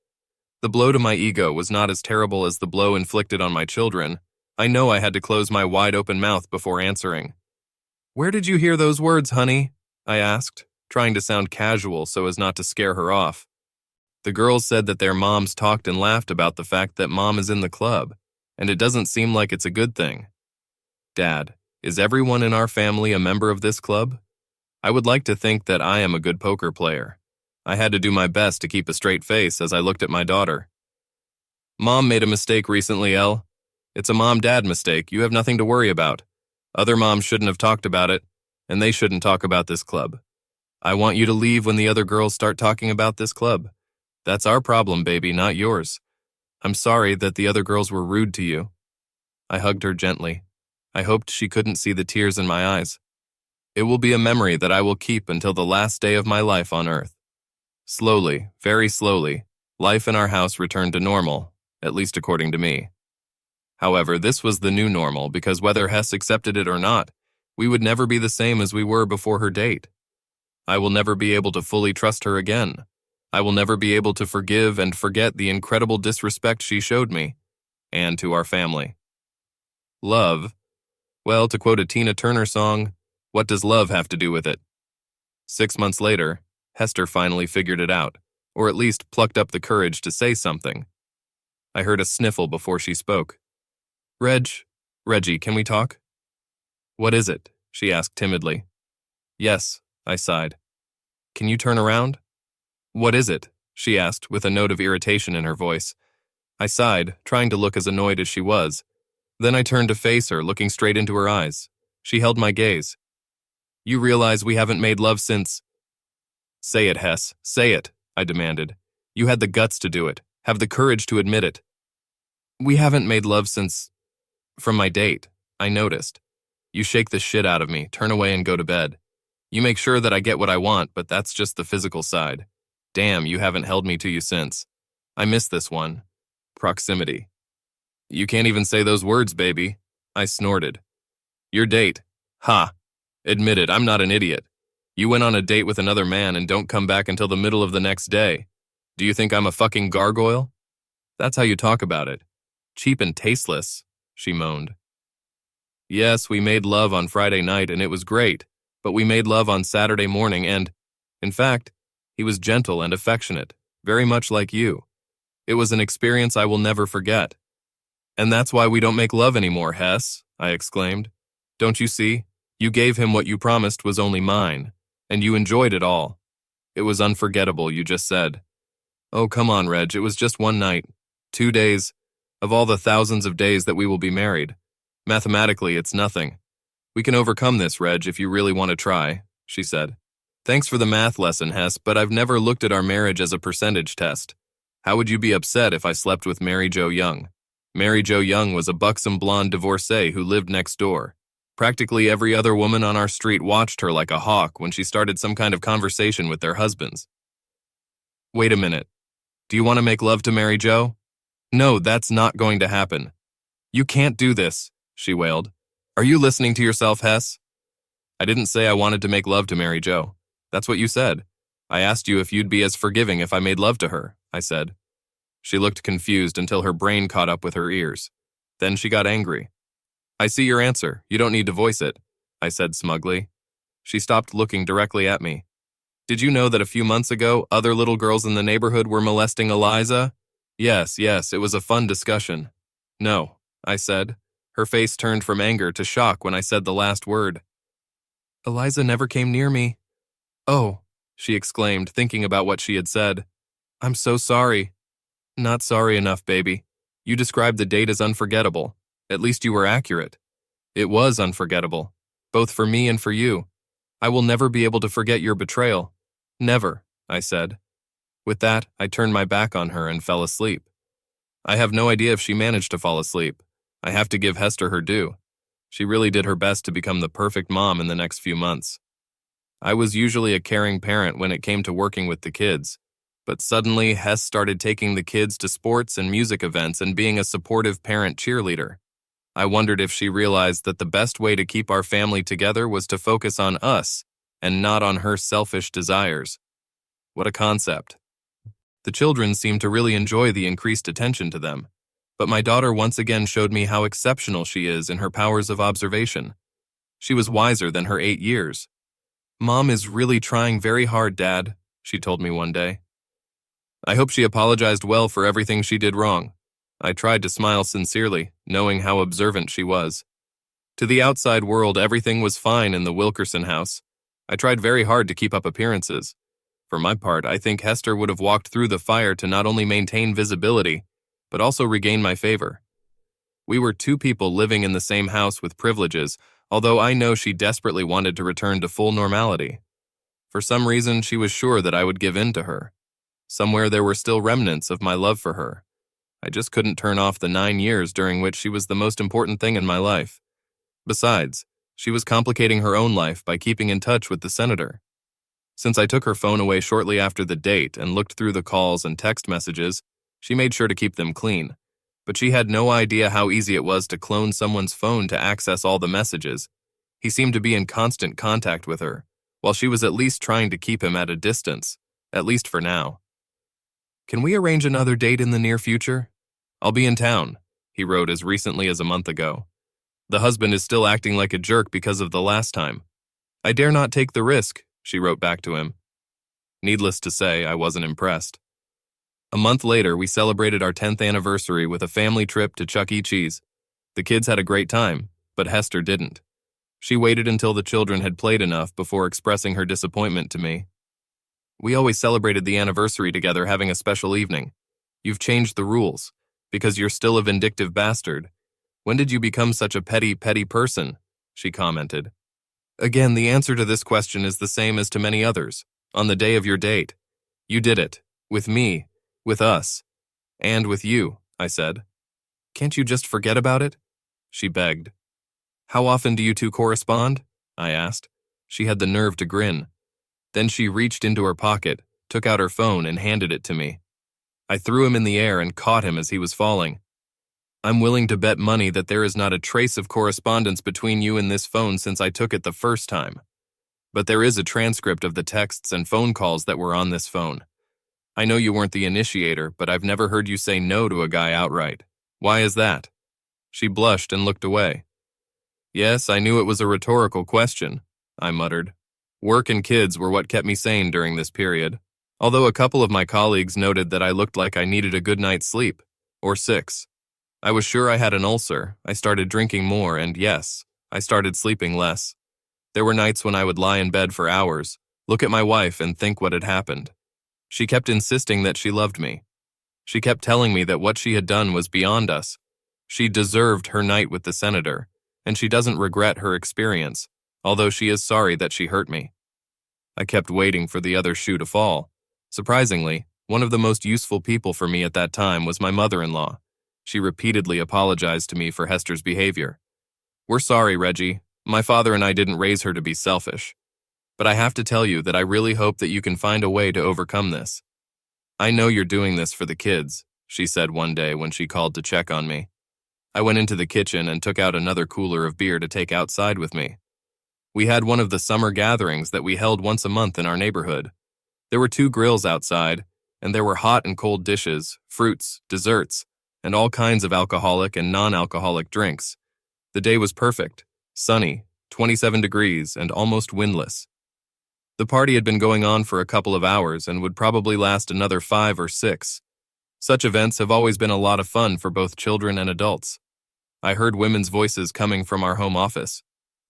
The blow to my ego was not as terrible as the blow inflicted on my children. I know I had to close my wide-open mouth before answering. "Where did you hear those words, honey?" I asked, trying to sound casual so as not to scare her off. The girls said that their moms talked and laughed about the fact that Mom is in the club, and it doesn't seem like it's a good thing. Dad, is everyone in our family a member of this club? I would like to think that I am a good poker player. I had to do my best to keep a straight face as I looked at my daughter. Mom made a mistake recently, Elle. It's a mom-dad mistake. You have nothing to worry about. Other moms shouldn't have talked about it, and they shouldn't talk about this club. I want you to leave when the other girls start talking about this club. That's our problem, baby, not yours. I'm sorry that the other girls were rude to you. I hugged her gently. I hoped she couldn't see the tears in my eyes. It will be a memory that I will keep until the last day of my life on Earth. Slowly, very slowly, life in our house returned to normal, at least according to me. However, this was the new normal because whether Hess accepted it or not, we would never be the same as we were before her date. I will never be able to fully trust her again. I will never be able to forgive and forget the incredible disrespect she showed me, and to our family. Love? Well, to quote a Tina Turner song, what does love have to do with it? 6 months later, Hester finally figured it out, or at least plucked up the courage to say something. I heard a sniffle before she spoke. Reggie, can we talk? What is it? She asked timidly. Yes, I sighed. Can you turn around? What is it? She asked with a note of irritation in her voice. I sighed, trying to look as annoyed as she was. Then I turned to face her, looking straight into her eyes. She held my gaze. You realize we haven't made love since... Say it, Hess. Say it, I demanded. You had the guts to do it. Have the courage to admit it. We haven't made love since... From my date, I noticed. You shake the shit out of me, turn away and go to bed. You make sure that I get what I want, but that's just the physical side. Damn, you haven't held me to you since. I miss this one. Proximity. You can't even say those words, baby. I snorted. Your date. Ha. Admit it, I'm not an idiot. You went on a date with another man and don't come back until the middle of the next day. Do you think I'm a fucking gargoyle? That's how you talk about it. Cheap and tasteless, she moaned. Yes, we made love on Friday night and it was great, but we made love on Saturday morning and, in fact, he was gentle and affectionate, very much like you. It was an experience I will never forget. And that's why we don't make love anymore, Hess, I exclaimed. Don't you see? You gave him what you promised was only mine, and you enjoyed it all. It was unforgettable, you just said. Oh, come on, Reg, it was just one night. 2 days, of all the thousands of days that we will be married. Mathematically, it's nothing. We can overcome this, Reg, if you really want to try, she said. Thanks for the math lesson, Hess, but I've never looked at our marriage as a percentage test. How would you be upset if I slept with Mary Jo Young? Mary Jo Young was a buxom blonde divorcee who lived next door. Practically every other woman on our street watched her like a hawk when she started some kind of conversation with their husbands. Wait a minute. Do you want to make love to Mary Jo? No, that's not going to happen. You can't do this, she wailed. Are you listening to yourself, Hess? I didn't say I wanted to make love to Mary Jo. That's what you said. I asked you if you'd be as forgiving if I made love to her, I said. She looked confused until her brain caught up with her ears. Then she got angry. I see your answer. You don't need to voice it, I said smugly. She stopped looking directly at me. Did you know that a few months ago, other little girls in the neighborhood were molesting Eliza? Yes, it was a fun discussion. No, I said. Her face turned from anger to shock when I said the last word. Eliza never came near me. Oh, she exclaimed, thinking about what she had said. I'm so sorry. Not sorry enough, baby. You described the date as unforgettable. At least you were accurate. It was unforgettable, both for me and for you. I will never be able to forget your betrayal. Never, I said. With that, I turned my back on her and fell asleep. I have no idea if she managed to fall asleep. I have to give Hester her due. She really did her best to become the perfect mom in the next few months. I was usually a caring parent when it came to working with the kids, but suddenly Hess started taking the kids to sports and music events and being a supportive parent cheerleader. I wondered if she realized that the best way to keep our family together was to focus on us and not on her selfish desires. What a concept. The children seemed to really enjoy the increased attention to them, but my daughter once again showed me how exceptional she is in her powers of observation. She was wiser than her 8 years. "Mom is really trying very hard, Dad," she told me one day. I hope she apologized well for everything she did wrong. I tried to smile sincerely, knowing how observant she was. To the outside world, everything was fine in the Wilkerson house. I tried very hard to keep up appearances. For my part, I think Hester would have walked through the fire to not only maintain visibility, but also regain my favor. We were two people living in the same house with privileges, although I know she desperately wanted to return to full normality. For some reason, she was sure that I would give in to her. Somewhere there were still remnants of my love for her. I just couldn't turn off the 9 years during which she was the most important thing in my life. Besides, she was complicating her own life by keeping in touch with the senator. Since I took her phone away shortly after the date and looked through the calls and text messages, she made sure to keep them clean. But she had no idea how easy it was to clone someone's phone to access all the messages. He seemed to be in constant contact with her, while she was at least trying to keep him at a distance, at least for now. "Can we arrange another date in the near future? I'll be in town," he wrote as recently as a month ago. "The husband is still acting like a jerk because of the last time. I dare not take the risk," she wrote back to him. Needless to say, I wasn't impressed. A month later, we celebrated our 10th anniversary with a family trip to Chuck E. Cheese. The kids had a great time, but Hester didn't. She waited until the children had played enough before expressing her disappointment to me. "We always celebrated the anniversary together, having a special evening. You've changed the rules, because you're still a vindictive bastard. When did you become such a petty person?" she commented. Again, the answer to this question is the same as to many others. On the day of your date. You did it. With me. With us. And with you, I said. "Can't you just forget about it?" she begged. "How often do you two correspond?" I asked. She had the nerve to grin. Then she reached into her pocket, took out her phone, and handed it to me. I threw him in the air and caught him as he was falling. "I'm willing to bet money that there is not a trace of correspondence between you and this phone since I took it the first time. But there is a transcript of the texts and phone calls that were on this phone. I know you weren't the initiator, but I've never heard you say no to a guy outright. Why is that?" She blushed and looked away. "Yes, I knew it was a rhetorical question," I muttered. Work and kids were what kept me sane during this period, although a couple of my colleagues noted that I looked like I needed a good night's sleep, or 6. I was sure I had an ulcer. I started drinking more, and yes, I started sleeping less. There were nights when I would lie in bed for hours, look at my wife, and think what had happened. She kept insisting that she loved me. She kept telling me that what she had done was beyond us. She deserved her night with the senator, and she doesn't regret her experience, although she is sorry that she hurt me. I kept waiting for the other shoe to fall. Surprisingly, one of the most useful people for me at that time was my mother-in-law. She repeatedly apologized to me for Hester's behavior. "We're sorry, Reggie. My father and I didn't raise her to be selfish. But I have to tell you that I really hope that you can find a way to overcome this. I know you're doing this for the kids," she said one day when she called to check on me. I went into the kitchen and took out another cooler of beer to take outside with me. We had one of the summer gatherings that we held once a month in our neighborhood. There were 2 grills outside, and there were hot and cold dishes, fruits, desserts, and all kinds of alcoholic and non-alcoholic drinks. The day was perfect, sunny, 27 degrees, and almost windless. The party had been going on for a couple of hours and would probably last another 5 or 6. Such events have always been a lot of fun for both children and adults. I heard women's voices coming from our home office.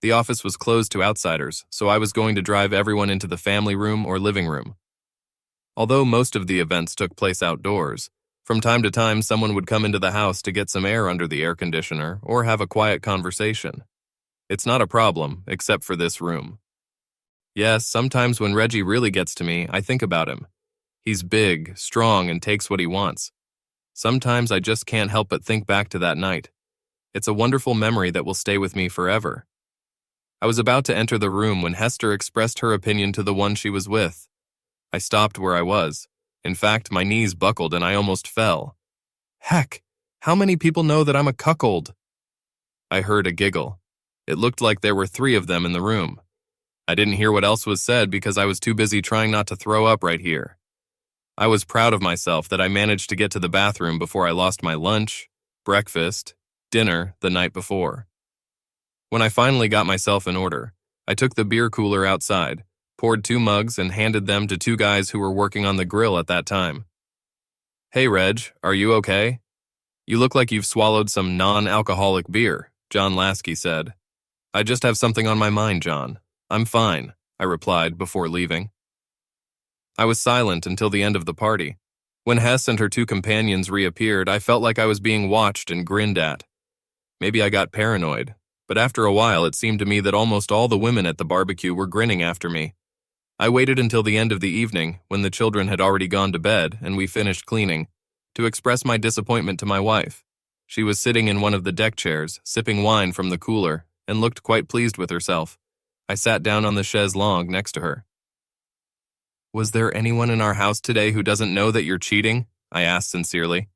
The office was closed to outsiders, so I was going to drive everyone into the family room or living room. Although most of the events took place outdoors, from time to time someone would come into the house to get some air under the air conditioner or have a quiet conversation. It's not a problem, except for this room. Yes, sometimes when Reggie really gets to me, I think about him. He's big, strong, and takes what he wants. Sometimes I just can't help but think back to that night. It's a wonderful memory that will stay with me forever. I was about to enter the room when Hester expressed her opinion to the one she was with. I stopped where I was. In fact, my knees buckled and I almost fell. Heck, how many people know that I'm a cuckold? I heard a giggle. It looked like there were 3 of them in the room. I didn't hear what else was said because I was too busy trying not to throw up right here. I was proud of myself that I managed to get to the bathroom before I lost my lunch, breakfast, dinner the night before. When I finally got myself in order, I took the beer cooler outside, poured 2 mugs, and handed them to 2 guys who were working on the grill at that time. Hey, Reg, are you okay? You look like you've swallowed some non-alcoholic beer, John Lasky said. I just have something on my mind, John. I'm fine, I replied before leaving. I was silent until the end of the party. When Hess and her 2 companions reappeared, I felt like I was being watched and grinned at. Maybe I got paranoid, but after a while it seemed to me that almost all the women at the barbecue were grinning after me. I waited until the end of the evening, when the children had already gone to bed and we finished cleaning, to express my disappointment to my wife. She was sitting in one of the deck chairs, sipping wine from the cooler, and looked quite pleased with herself. I sat down on the chaise longue next to her. Was there anyone in our house today who doesn't know that you're cheating? I asked sincerely.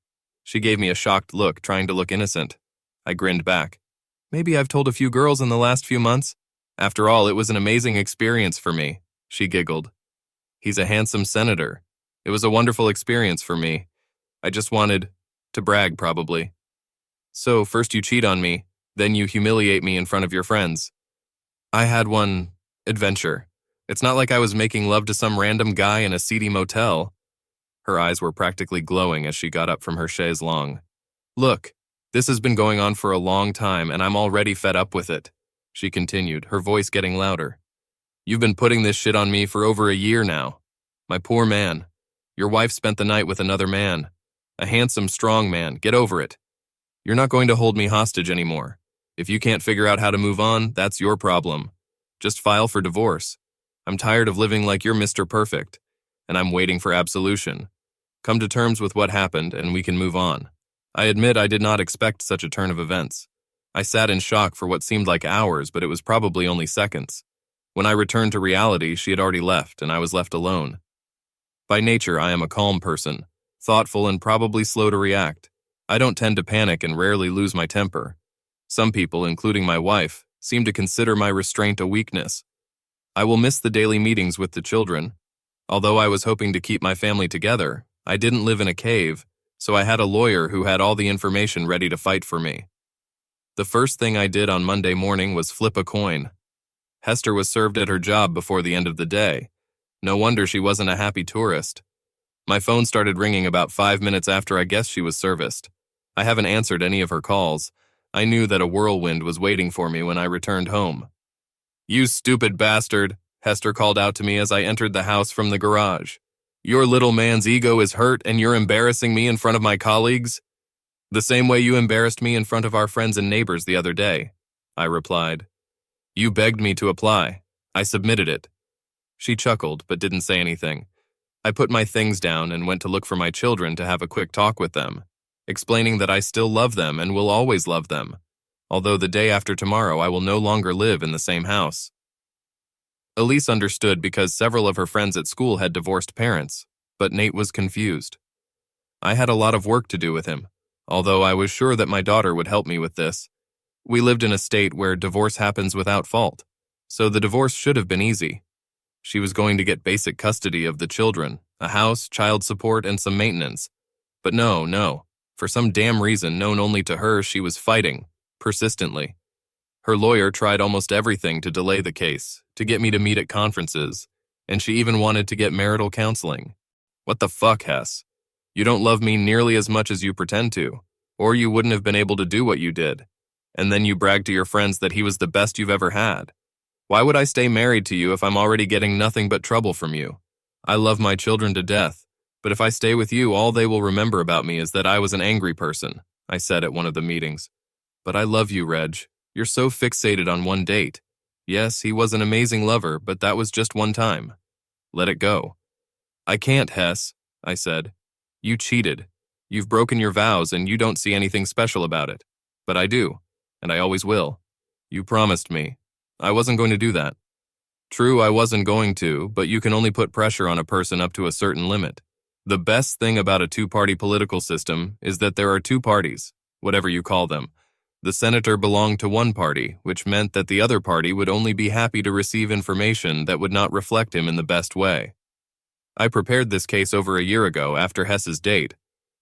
She gave me a shocked look, trying to look innocent. I grinned back. Maybe I've told a few girls in the last few months. After all, it was an amazing experience for me, she giggled. He's a handsome senator. It was a wonderful experience for me. I just wanted to brag, probably. So, first you cheat on me, then you humiliate me in front of your friends. I had one adventure. It's not like I was making love to some random guy in a seedy motel. Her eyes were practically glowing as she got up from her chaise longue. Look, this has been going on for a long time and I'm already fed up with it, she continued, her voice getting louder. You've been putting this shit on me for over a year now. My poor man. Your wife spent the night with another man. A handsome, strong man. Get over it. You're not going to hold me hostage anymore. If you can't figure out how to move on, that's your problem. Just file for divorce. I'm tired of living like you're Mr. Perfect, and I'm waiting for absolution. Come to terms with what happened, and we can move on. I admit I did not expect such a turn of events. I sat in shock for what seemed like hours, but it was probably only seconds. When I returned to reality, she had already left, and I was left alone. By nature, I am a calm person, thoughtful and probably slow to react. I don't tend to panic and rarely lose my temper. Some people, including my wife, seem to consider my restraint a weakness. I will miss the daily meetings with the children. Although I was hoping to keep my family together, I didn't live in a cave, so I had a lawyer who had all the information ready to fight for me. The first thing I did on Monday morning was flip a coin. Hester was served at her job before the end of the day. No wonder she wasn't a happy tourist. My phone started ringing about 5 minutes after I guessed she was serviced. I haven't answered any of her calls. I knew that a whirlwind was waiting for me when I returned home. You stupid bastard, Hester called out to me as I entered the house from the garage. Your little man's ego is hurt and you're embarrassing me in front of my colleagues? The same way you embarrassed me in front of our friends and neighbors the other day, I replied. You begged me to apply. I submitted it. She chuckled but didn't say anything. I put my things down and went to look for my children to have a quick talk with them, explaining that I still love them and will always love them, although the day after tomorrow I will no longer live in the same house. Elise understood because several of her friends at school had divorced parents, but Nate was confused. I had a lot of work to do with him, although I was sure that my daughter would help me with this. We lived in a state where divorce happens without fault, so the divorce should have been easy. She was going to get basic custody of the children, a house, child support, and some maintenance. But no. For some damn reason known only to her, she was fighting, persistently. Her lawyer tried almost everything to delay the case, to get me to meet at conferences, and she even wanted to get marital counseling. What the fuck, Hess? You don't love me nearly as much as you pretend to, or you wouldn't have been able to do what you did. And then you brag to your friends that he was the best you've ever had. Why would I stay married to you if I'm already getting nothing but trouble from you? I love my children to death, but if I stay with you, all they will remember about me is that I was an angry person, I said at one of the meetings. But I love you, Reg. You're so fixated on one date. Yes, he was an amazing lover, but that was just one time. Let it go. I can't, Hess, I said. You cheated. You've broken your vows and you don't see anything special about it. But I do, and I always will. You promised me. I wasn't going to do that. True, I wasn't going to, but you can only put pressure on a person up to a certain limit. The best thing about a two-party political system is that there are two parties, whatever you call them. The senator belonged to one party, which meant that the other party would only be happy to receive information that would not reflect him in the best way. I prepared this case over a year ago after Hess's date.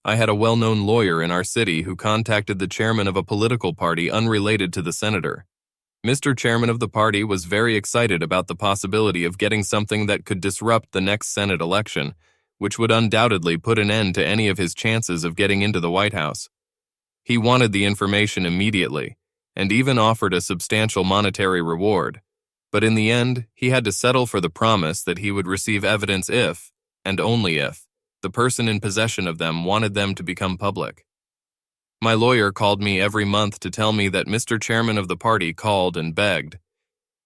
I had a well-known lawyer in our city who contacted the chairman of a political party unrelated to the senator. Mr. Chairman of the party was very excited about the possibility of getting something that could disrupt the next Senate election, which would undoubtedly put an end to any of his chances of getting into the White House. He wanted the information immediately, and even offered a substantial monetary reward. But in the end, he had to settle for the promise that he would receive evidence if, and only if, the person in possession of them wanted them to become public. My lawyer called me every month to tell me that Mr. Chairman of the party called and begged.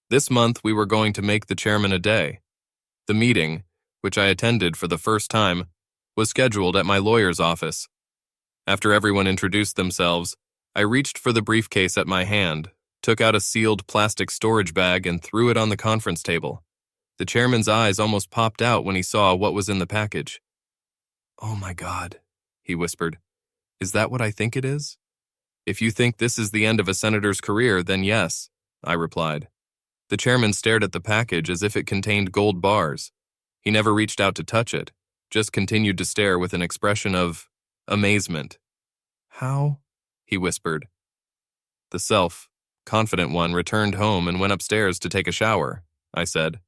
This month we were going to make the chairman a day. The meeting, which I attended for the first time, was scheduled at my lawyer's office. After everyone introduced themselves, I reached for the briefcase at my hand, took out a sealed plastic storage bag and threw it on the conference table. The chairman's eyes almost popped out when he saw what was in the package. "Oh my God," he whispered. "Is that what I think it is?" "If you think this is the end of a senator's career, then yes," I replied. The chairman stared at the package as if it contained gold bars. He never reached out to touch it, just continued to stare with an expression of amazement. "How?" he whispered. The self-confident one returned home and went upstairs to take a shower, I said.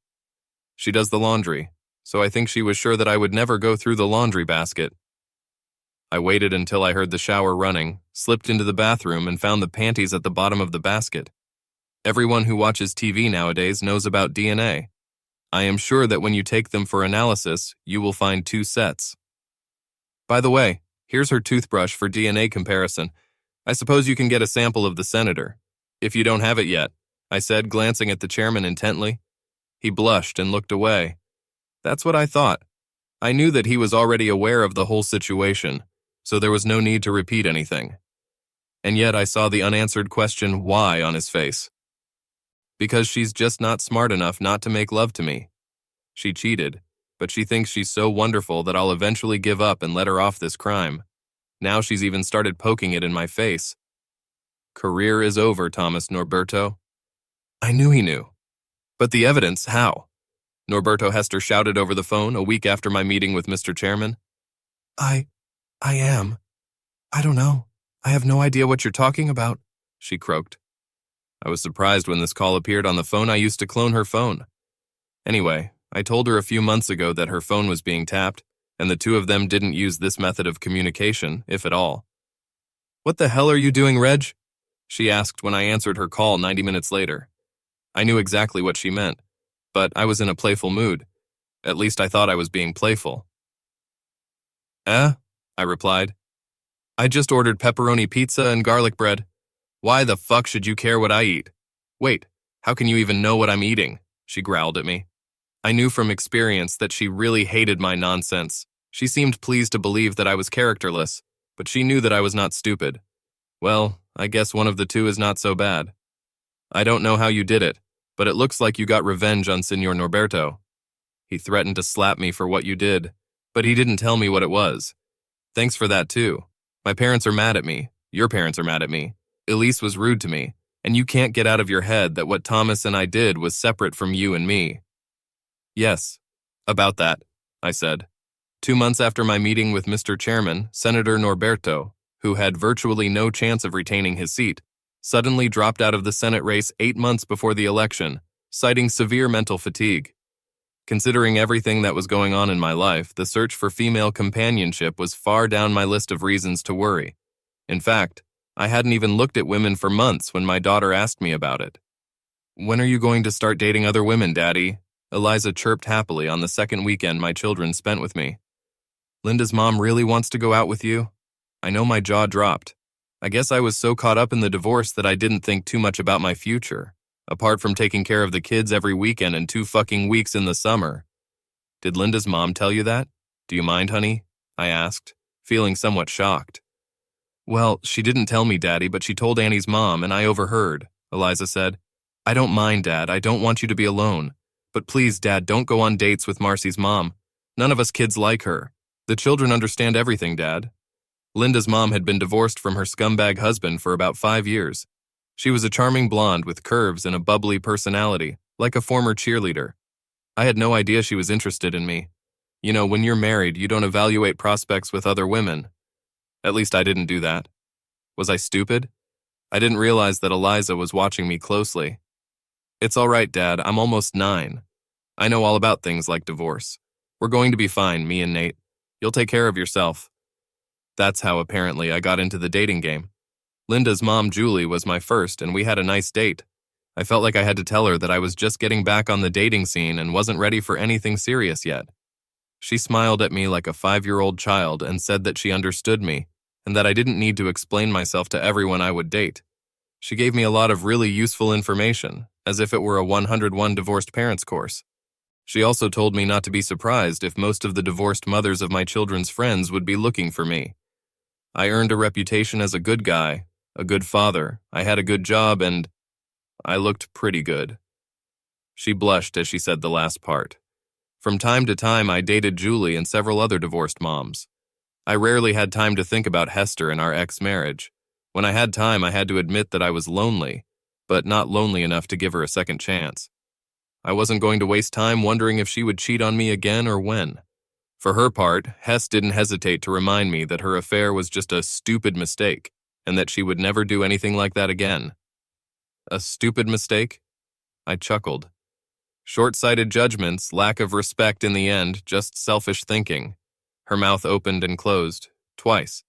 "She does the laundry, so I think she was sure that I would never go through the laundry basket." I waited until I heard the shower running, slipped into the bathroom, and found the panties at the bottom of the basket. Everyone who watches TV nowadays knows about DNA. I am sure that when you take them for analysis, you will find two sets. By the way, here's her toothbrush for DNA comparison. I suppose you can get a sample of the senator. If you don't have it yet, I said, glancing at the chairman intently. He blushed and looked away. That's what I thought. I knew that he was already aware of the whole situation, so there was no need to repeat anything. And yet I saw the unanswered question why on his face. Because she's just not smart enough not to make love to me. She cheated, but she thinks she's so wonderful that I'll eventually give up and let her off this crime. Now she's even started poking it in my face. Career is over, Thomas Norberto. I knew he knew. But the evidence, how? Norberto Hester shouted over the phone a week after my meeting with Mr. Chairman. I am. I don't know. I have no idea what you're talking about, she croaked. I was surprised when this call appeared on the phone I used to clone her phone. Anyway, I told her a few months ago that her phone was being tapped, and the two of them didn't use this method of communication, if at all. What the hell are you doing, Reg? She asked when I answered her call 90 minutes later. I knew exactly what she meant, but I was in a playful mood. At least I thought I was being playful. I replied. I just ordered pepperoni pizza and garlic bread. Why the fuck should you care what I eat? Wait, how can you even know what I'm eating? She growled at me. I knew from experience that she really hated my nonsense. She seemed pleased to believe that I was characterless, but she knew that I was not stupid. Well, I guess one of the two is not so bad. I don't know how you did it, but it looks like you got revenge on Senor Norberto. He threatened to slap me for what you did, but he didn't tell me what it was. Thanks for that too. My parents are mad at me. Your parents are mad at me. Elise was rude to me, and you can't get out of your head that what Thomas and I did was separate from you and me. Yes, about that, I said. 2 months after my meeting with Mr. Chairman, Senator Norberto, who had virtually no chance of retaining his seat, suddenly dropped out of the Senate race 8 months before the election, citing severe mental fatigue. Considering everything that was going on in my life, the search for female companionship was far down my list of reasons to worry. In fact, I hadn't even looked at women for months when my daughter asked me about it. When are you going to start dating other women, Daddy? Eliza chirped happily on the second weekend my children spent with me. Linda's mom really wants to go out with you? I know my jaw dropped. I guess I was so caught up in the divorce that I didn't think too much about my future, apart from taking care of the kids every weekend and 2 fucking weeks in the summer. Did Linda's mom tell you that? Do you mind, honey? I asked, feeling somewhat shocked. Well, she didn't tell me, Daddy, but she told Annie's mom, and I overheard, Eliza said. I don't mind, Dad. I don't want you to be alone. But please, Dad, don't go on dates with Marcy's mom. None of us kids like her. The children understand everything, Dad. Linda's mom had been divorced from her scumbag husband for about 5 years. She was a charming blonde with curves and a bubbly personality, like a former cheerleader. I had no idea she was interested in me. You know, when you're married, you don't evaluate prospects with other women. At least I didn't do that. Was I stupid? I didn't realize that Eliza was watching me closely. It's all right, Dad. I'm almost 9. I know all about things like divorce. We're going to be fine, me and Nate. You'll take care of yourself. That's how apparently I got into the dating game. Linda's mom, Julie, was my first, and we had a nice date. I felt like I had to tell her that I was just getting back on the dating scene and wasn't ready for anything serious yet. She smiled at me like a 5-year-old child and said that she understood me and that I didn't need to explain myself to everyone I would date. She gave me a lot of really useful information, as if it were a 101 divorced parents course. She also told me not to be surprised if most of the divorced mothers of my children's friends would be looking for me. I earned a reputation as a good guy, a good father, I had a good job, and I looked pretty good. She blushed as she said the last part. From time to time, I dated Julie and several other divorced moms. I rarely had time to think about Hester and our ex-marriage. When I had time, I had to admit that I was lonely, but not lonely enough to give her a second chance. I wasn't going to waste time wondering if she would cheat on me again or when. For her part, Hess didn't hesitate to remind me that her affair was just a stupid mistake and that she would never do anything like that again. A stupid mistake? I chuckled. Short-sighted judgments, lack of respect in the end, just selfish thinking. Her mouth opened and closed, twice.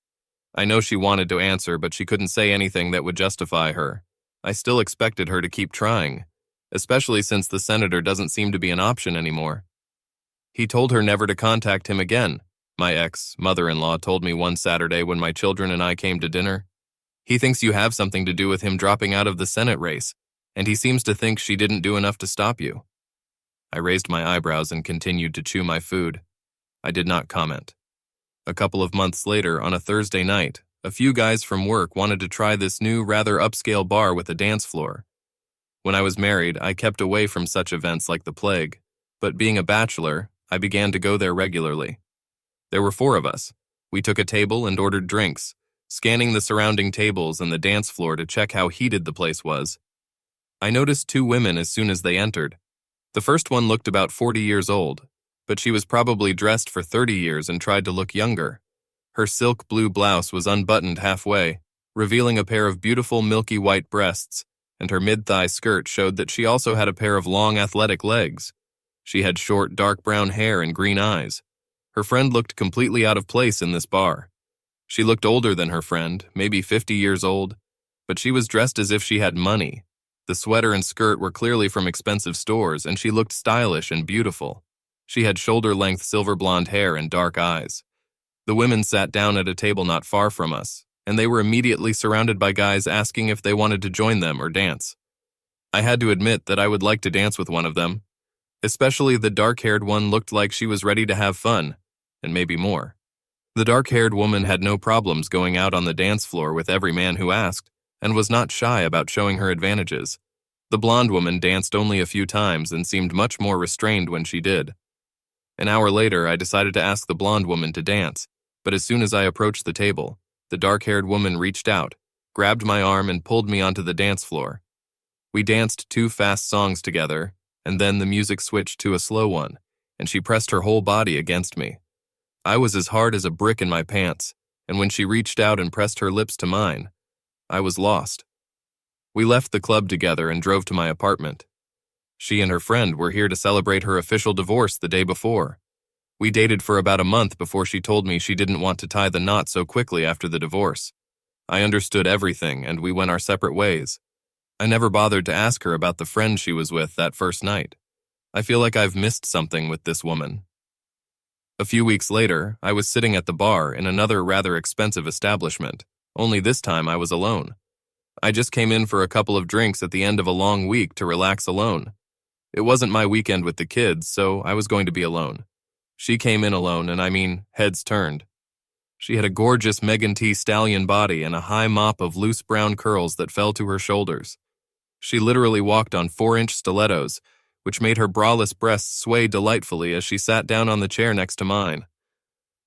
I know she wanted to answer, but she couldn't say anything that would justify her. I still expected her to keep trying, especially since the senator doesn't seem to be an option anymore. He told her never to contact him again, my ex-mother-in-law told me one Saturday when my children and I came to dinner. He thinks you have something to do with him dropping out of the Senate race, and he seems to think she didn't do enough to stop you. I raised my eyebrows and continued to chew my food. I did not comment. A couple of months later, on a Thursday night, a few guys from work wanted to try this new, rather upscale bar with a dance floor. When I was married, I kept away from such events like the plague, but being a bachelor, I began to go there regularly. There were 4 of us. We took a table and ordered drinks, scanning the surrounding tables and the dance floor to check how heated the place was. I noticed 2 women as soon as they entered. The first one looked about 40 years old, but she was probably dressed for 30 years and tried to look younger. Her silk blue blouse was unbuttoned halfway, revealing a pair of beautiful milky white breasts, and her mid-thigh skirt showed that she also had a pair of long athletic legs. She had short dark brown hair and green eyes. Her friend looked completely out of place in this bar. She looked older than her friend, maybe 50 years old, but she was dressed as if she had money. The sweater and skirt were clearly from expensive stores, and she looked stylish and beautiful. She had shoulder-length silver blonde hair and dark eyes. The women sat down at a table not far from us, and they were immediately surrounded by guys asking if they wanted to join them or dance. I had to admit that I would like to dance with one of them. Especially the dark-haired one looked like she was ready to have fun, and maybe more. The dark-haired woman had no problems going out on the dance floor with every man who asked, and was not shy about showing her advantages. The blonde woman danced only a few times and seemed much more restrained when she did. An hour later, I decided to ask the blonde woman to dance, but as soon as I approached the table, the dark-haired woman reached out, grabbed my arm, and pulled me onto the dance floor. We danced 2 fast songs together, and then the music switched to a slow one, and she pressed her whole body against me. I was as hard as a brick in my pants, and when she reached out and pressed her lips to mine, I was lost. We left the club together and drove to my apartment. She and her friend were here to celebrate her official divorce the day before. We dated for about a month before she told me she didn't want to tie the knot so quickly after the divorce. I understood everything, and we went our separate ways. I never bothered to ask her about the friend she was with that first night. I feel like I've missed something with this woman. A few weeks later, I was sitting at the bar in another rather expensive establishment, only this time I was alone. I just came in for a couple of drinks at the end of a long week to relax alone. It wasn't my weekend with the kids, so I was going to be alone. She came in alone, and I mean, heads turned. She had a gorgeous Megan Thee Stallion body and a high mop of loose brown curls that fell to her shoulders. She literally walked on 4-inch stilettos, which made her braless breasts sway delightfully as she sat down on the chair next to mine.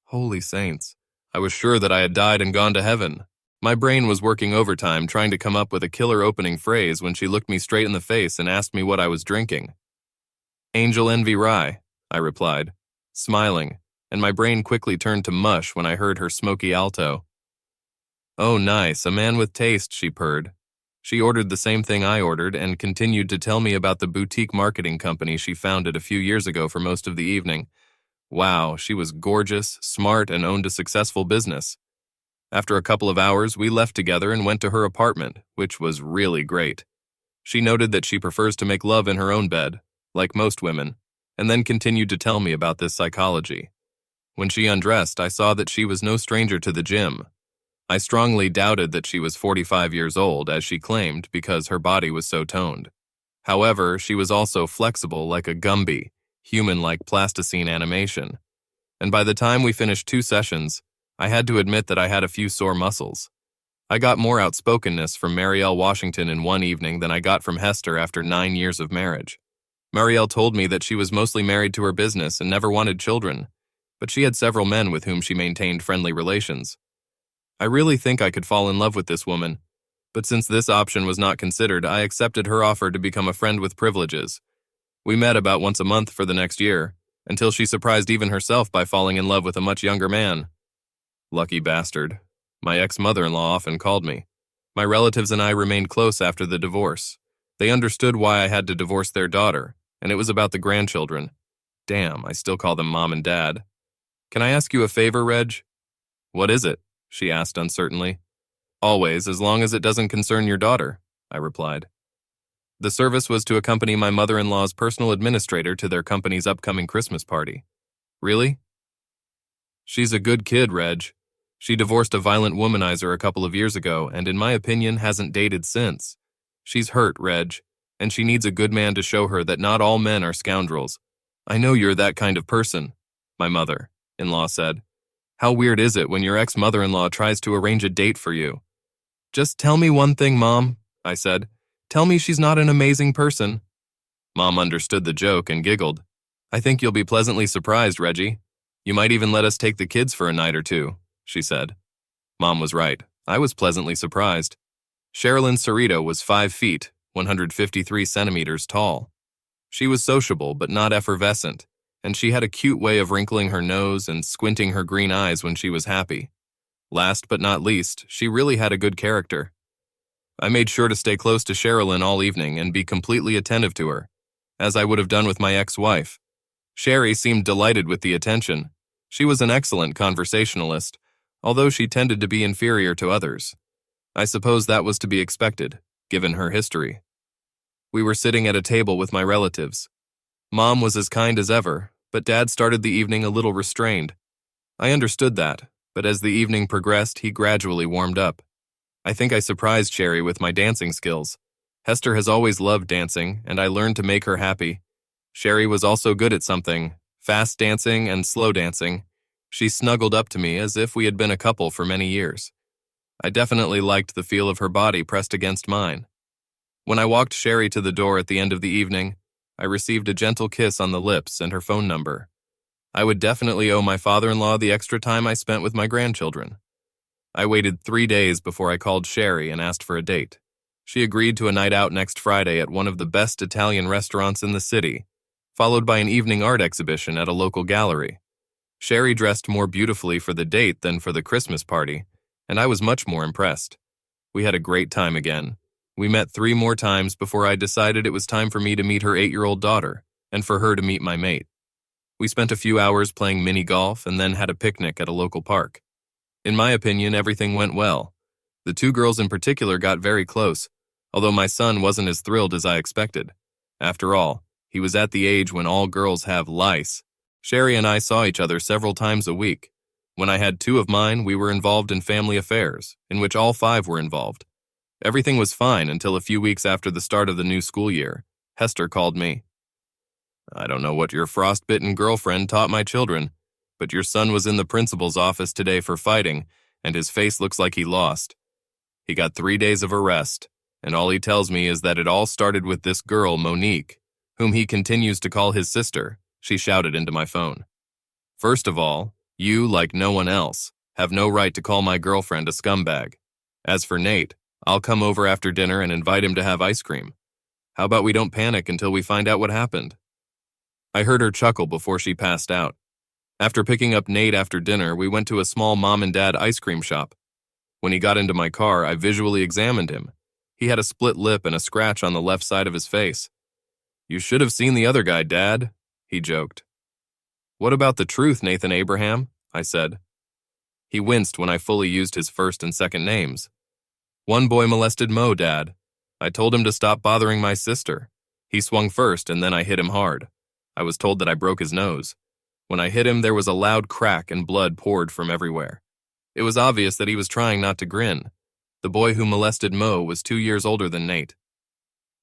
Holy saints. I was sure that I had died and gone to heaven. My brain was working overtime trying to come up with a killer opening phrase when she looked me straight in the face and asked me what I was drinking. Angel Envy Rye, I replied, smiling, and my brain quickly turned to mush when I heard her smoky alto. Oh nice, a man with taste, she purred. She ordered the same thing I ordered and continued to tell me about the boutique marketing company she founded a few years ago for most of the evening. Wow, she was gorgeous, smart, and owned a successful business. After a couple of hours, we left together and went to her apartment, which was really great. She noted that she prefers to make love in her own bed, like most women, and then continued to tell me about this psychology. When she undressed, I saw that she was no stranger to the gym. I strongly doubted that she was 45 years old, as she claimed, because her body was so toned. However, she was also flexible like a Gumby, human-like plasticine animation. And by the time we finished 2 sessions, I had to admit that I had a few sore muscles. I got more outspokenness from Marielle Washington in one evening than I got from Hester after 9 years of marriage. Marielle told me that she was mostly married to her business and never wanted children, but she had several men with whom she maintained friendly relations. I really think I could fall in love with this woman, but since this option was not considered, I accepted her offer to become a friend with privileges. We met about once a month for the next year, until she surprised even herself by falling in love with a much younger man. Lucky bastard. My ex-mother-in-law often called me. My relatives and I remained close after the divorce. They understood why I had to divorce their daughter, and it was about the grandchildren. Damn, I still call them Mom and Dad. Can I ask you a favor, Reg? What is it? She asked uncertainly. Always, as long as it doesn't concern your daughter, I replied. The service was to accompany my mother-in-law's personal administrator to their company's upcoming Christmas party. Really? She's a good kid, Reg. She divorced a violent womanizer a couple of years ago and, in my opinion, hasn't dated since. She's hurt, Reg, and she needs a good man to show her that not all men are scoundrels. I know you're that kind of person, my mother-in-law said. How weird is it when your ex-mother-in-law tries to arrange a date for you? Just tell me one thing, Mom, I said. Tell me she's not an amazing person. Mom understood the joke and giggled. I think you'll be pleasantly surprised, Reggie. You might even let us take the kids for a night or two, she said. Mom was right. I was pleasantly surprised. Sherilyn Cerrito was 5 feet, 153 centimeters tall. She was sociable but not effervescent, and she had a cute way of wrinkling her nose and squinting her green eyes when she was happy. Last but not least, she really had a good character. I made sure to stay close to Sherilyn all evening and be completely attentive to her, as I would have done with my ex-wife. Sherry seemed delighted with the attention. She was an excellent conversationalist, although she tended to be inferior to others. I suppose that was to be expected, given her history. We were sitting at a table with my relatives. Mom was as kind as ever, but Dad started the evening a little restrained. I understood that, but as the evening progressed, he gradually warmed up. I think I surprised Sherry with my dancing skills. Hester has always loved dancing, and I learned to make her happy. Sherry was also good at something, fast dancing and slow dancing. She snuggled up to me as if we had been a couple for many years. I definitely liked the feel of her body pressed against mine. When I walked Sherry to the door at the end of the evening, I received a gentle kiss on the lips and her phone number. I would definitely owe my father-in-law the extra time I spent with my grandchildren. I waited 3 days before I called Sherry and asked for a date. She agreed to a night out next Friday at one of the best Italian restaurants in the city, followed by an evening art exhibition at a local gallery. Sherry dressed more beautifully for the date than for the Christmas party, and I was much more impressed. We had a great time again. We met 3 more times before I decided it was time for me to meet her 8-year-old daughter, and for her to meet my mate. We spent a few hours playing mini golf and then had a picnic at a local park. In my opinion, everything went well. The 2 girls in particular got very close, although my son wasn't as thrilled as I expected. After all, he was at the age when all girls have lice. Sherry and I saw each other several times a week. When I had 2 of mine, we were involved in family affairs, in which all 5 were involved. Everything was fine until a few weeks after the start of the new school year. Hester called me. I don't know what your frostbitten girlfriend taught my children, but your son was in the principal's office today for fighting, and his face looks like he lost. He got 3 days of arrest, and all he tells me is that it all started with this girl, Monique, whom he continues to call his sister, she shouted into my phone. First of all, you, like no one else, have no right to call my girlfriend a scumbag. As for Nate, I'll come over after dinner and invite him to have ice cream. How about we don't panic until we find out what happened? I heard her chuckle before she passed out. After picking up Nate after dinner, we went to a small mom and dad ice cream shop. When he got into my car, I visually examined him. He had a split lip and a scratch on the left side of his face. You should have seen the other guy, Dad, he joked. What about the truth, Nathan Abraham? I said. He winced when I fully used his first and second names. One boy molested Mo, Dad. I told him to stop bothering my sister. He swung first and then I hit him hard. I was told that I broke his nose. When I hit him, there was a loud crack and blood poured from everywhere. It was obvious that he was trying not to grin. The boy who molested Mo was 2 years older than Nate.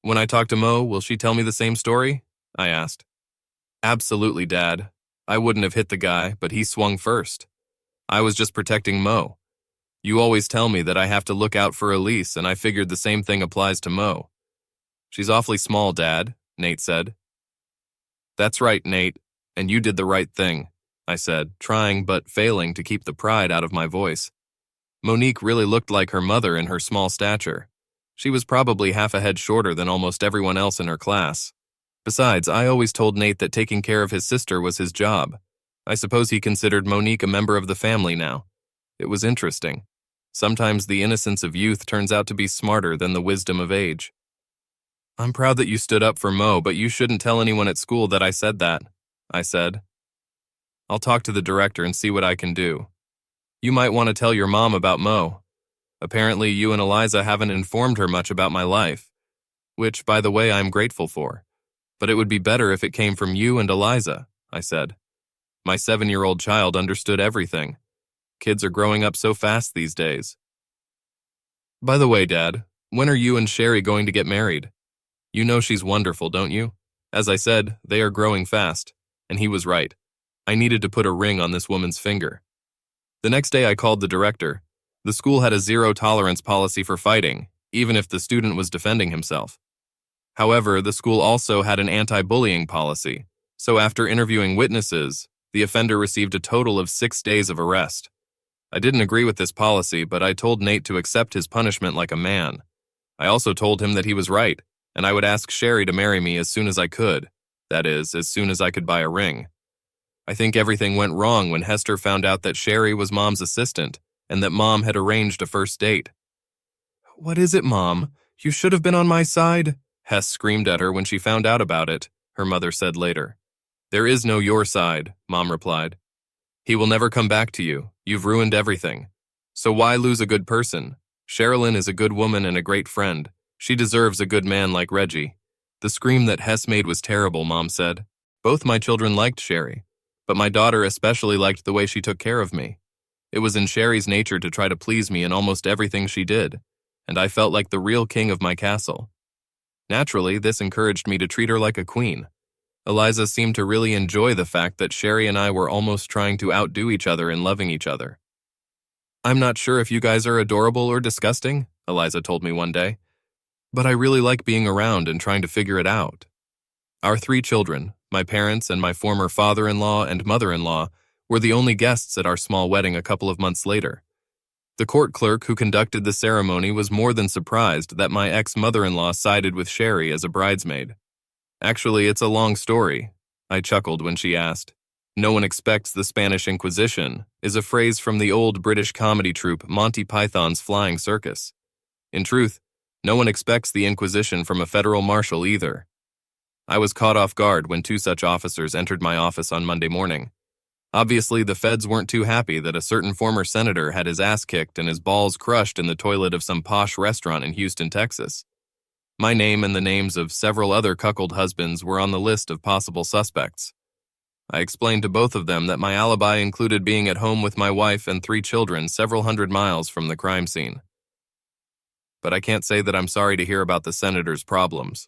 When I talk to Mo, will she tell me the same story? I asked. Absolutely, Dad. I wouldn't have hit the guy, but he swung first. I was just protecting Mo. You always tell me that I have to look out for Elise, and I figured the same thing applies to Mo. She's awfully small, Dad, Nate said. That's right, Nate, and you did the right thing, I said, trying but failing to keep the pride out of my voice. Monique really looked like her mother in her small stature. She was probably half a head shorter than almost everyone else in her class. Besides, I always told Nate that taking care of his sister was his job. I suppose he considered Monique a member of the family now. It was interesting. Sometimes the innocence of youth turns out to be smarter than the wisdom of age. I'm proud that you stood up for Mo, but you shouldn't tell anyone at school that I said that, I said. I'll talk to the director and see what I can do. You might want to tell your mom about Mo. Apparently, you and Eliza haven't informed her much about my life, which, by the way, I'm grateful for. But it would be better if it came from you and Eliza, I said. My 7-year-old child understood everything. Kids are growing up so fast these days. By the way, Dad, when are you and Sherry going to get married? You know she's wonderful, don't you? As I said, they are growing fast, and he was right. I needed to put a ring on this woman's finger. The next day I called the director. The school had a zero-tolerance policy for fighting, even if the student was defending himself. However, the school also had an anti-bullying policy, so after interviewing witnesses, the offender received a total of 6 days of arrest. I didn't agree with this policy, but I told Nate to accept his punishment like a man. I also told him that he was right, and I would ask Sherry to marry me as soon as I could. That is, as soon as I could buy a ring. I think everything went wrong when Hester found out that Sherry was Mom's assistant and that Mom had arranged a first date. What is it, Mom? You should have been on my side, Hess screamed at her when she found out about it, her mother said later. There is no your side, Mom replied. He will never come back to you. You've ruined everything. So why lose a good person? Sherilyn is a good woman and a great friend. She deserves a good man like Reggie. The scream that Hess made was terrible, Mom said. Both my children liked Sherry, but my daughter especially liked the way she took care of me. It was in Sherry's nature to try to please me in almost everything she did, and I felt like the real king of my castle. Naturally, this encouraged me to treat her like a queen. Eliza seemed to really enjoy the fact that Sherry and I were almost trying to outdo each other in loving each other. I'm not sure if you guys are adorable or disgusting, Eliza told me one day, but I really like being around and trying to figure it out. Our 3 children, my parents and my former father-in-law and mother-in-law, were the only guests at our small wedding a couple of months later. The court clerk who conducted the ceremony was more than surprised that my ex-mother-in-law sided with Sherry as a bridesmaid. Actually, it's a long story, I chuckled when she asked. No one expects the Spanish Inquisition is a phrase from the old British comedy troupe Monty Python's Flying Circus. In truth, no one expects the Inquisition from a federal marshal either. I was caught off guard when 2 such officers entered my office on Monday morning. Obviously, the feds weren't too happy that a certain former senator had his ass kicked and his balls crushed in the toilet of some posh restaurant in Houston, Texas. My name and the names of several other cuckold husbands were on the list of possible suspects. I explained to both of them that my alibi included being at home with my wife and 3 children several hundred miles from the crime scene. But I can't say that I'm sorry to hear about the senator's problems.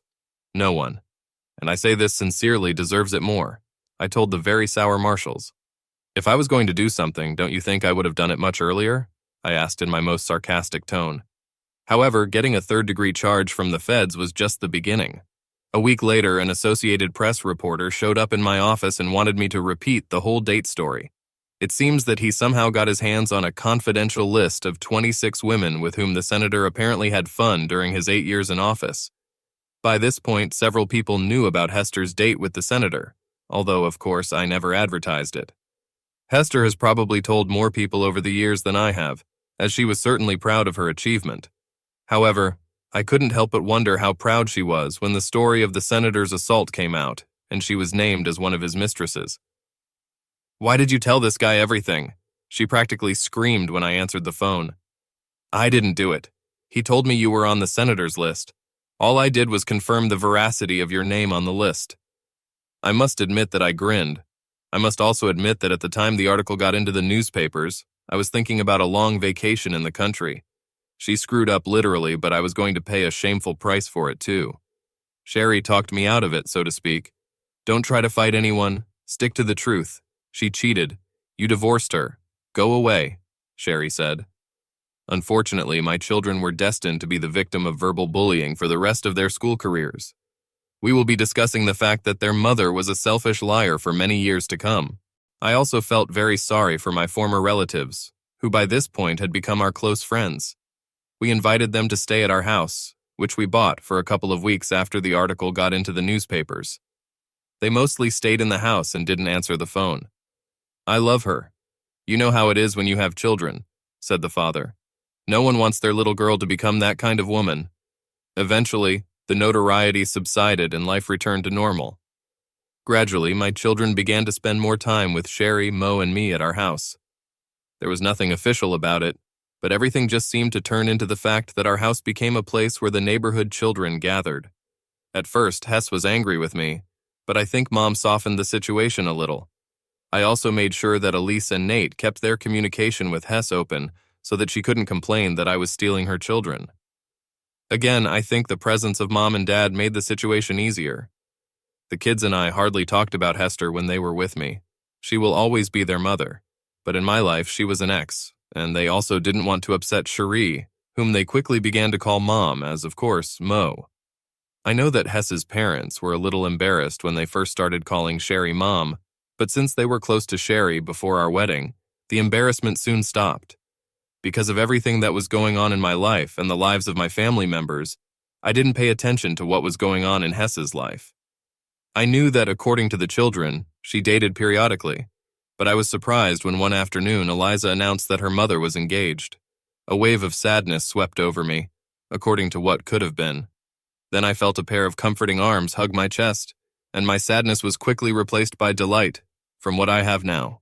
No one, and I say this sincerely, deserves it more. I told the very sour marshals. If I was going to do something, don't you think I would have done it much earlier? I asked in my most sarcastic tone. However, getting a third-degree charge from the feds was just the beginning. A week later, an Associated Press reporter showed up in my office and wanted me to repeat the whole date story. It seems that he somehow got his hands on a confidential list of 26 women with whom the senator apparently had fun during his 8 years in office. By this point, several people knew about Hester's date with the senator, although, of course, I never advertised it. Hester has probably told more people over the years than I have, as she was certainly proud of her achievement. However, I couldn't help but wonder how proud she was when the story of the senator's assault came out, and she was named as one of his mistresses. "Why did you tell this guy everything?" She practically screamed when I answered the phone. "I didn't do it. He told me you were on the senator's list. All I did was confirm the veracity of your name on the list." I must admit that I grinned. I must also admit that at the time the article got into the newspapers, I was thinking about a long vacation in the country. She screwed up literally, but I was going to pay a shameful price for it too. Sherry talked me out of it, so to speak. "Don't try to fight anyone. Stick to the truth. She cheated. You divorced her. Go away," Sherry said. Unfortunately, my children were destined to be the victim of verbal bullying for the rest of their school careers. We will be discussing the fact that their mother was a selfish liar for many years to come. I also felt very sorry for my former relatives, who by this point had become our close friends. We invited them to stay at our house, which we bought for a couple of weeks after the article got into the newspapers. They mostly stayed in the house and didn't answer the phone. "I love her. You know how it is when you have children," said the father. "No one wants their little girl to become that kind of woman." Eventually, the notoriety subsided and life returned to normal. Gradually, my children began to spend more time with Sherry, Mo, and me at our house. There was nothing official about it, but everything just seemed to turn into the fact that our house became a place where the neighborhood children gathered. At first, Hess was angry with me, but I think Mom softened the situation a little. I also made sure that Elise and Nate kept their communication with Hess open so that she couldn't complain that I was stealing her children. Again, I think the presence of Mom and Dad made the situation easier. The kids and I hardly talked about Hester when they were with me. She will always be their mother, but in my life she was an ex, and they also didn't want to upset Cherie, whom they quickly began to call Mom, as of course, Mo. I know that Hess's parents were a little embarrassed when they first started calling Sherry Mom, but since they were close to Sherry before our wedding, the embarrassment soon stopped. Because of everything that was going on in my life and the lives of my family members, I didn't pay attention to what was going on in Hess's life. I knew that according to the children, she dated periodically, but I was surprised when one afternoon Eliza announced that her mother was engaged. A wave of sadness swept over me, according to what could have been. Then I felt a pair of comforting arms hug my chest, and my sadness was quickly replaced by delight from what I have now.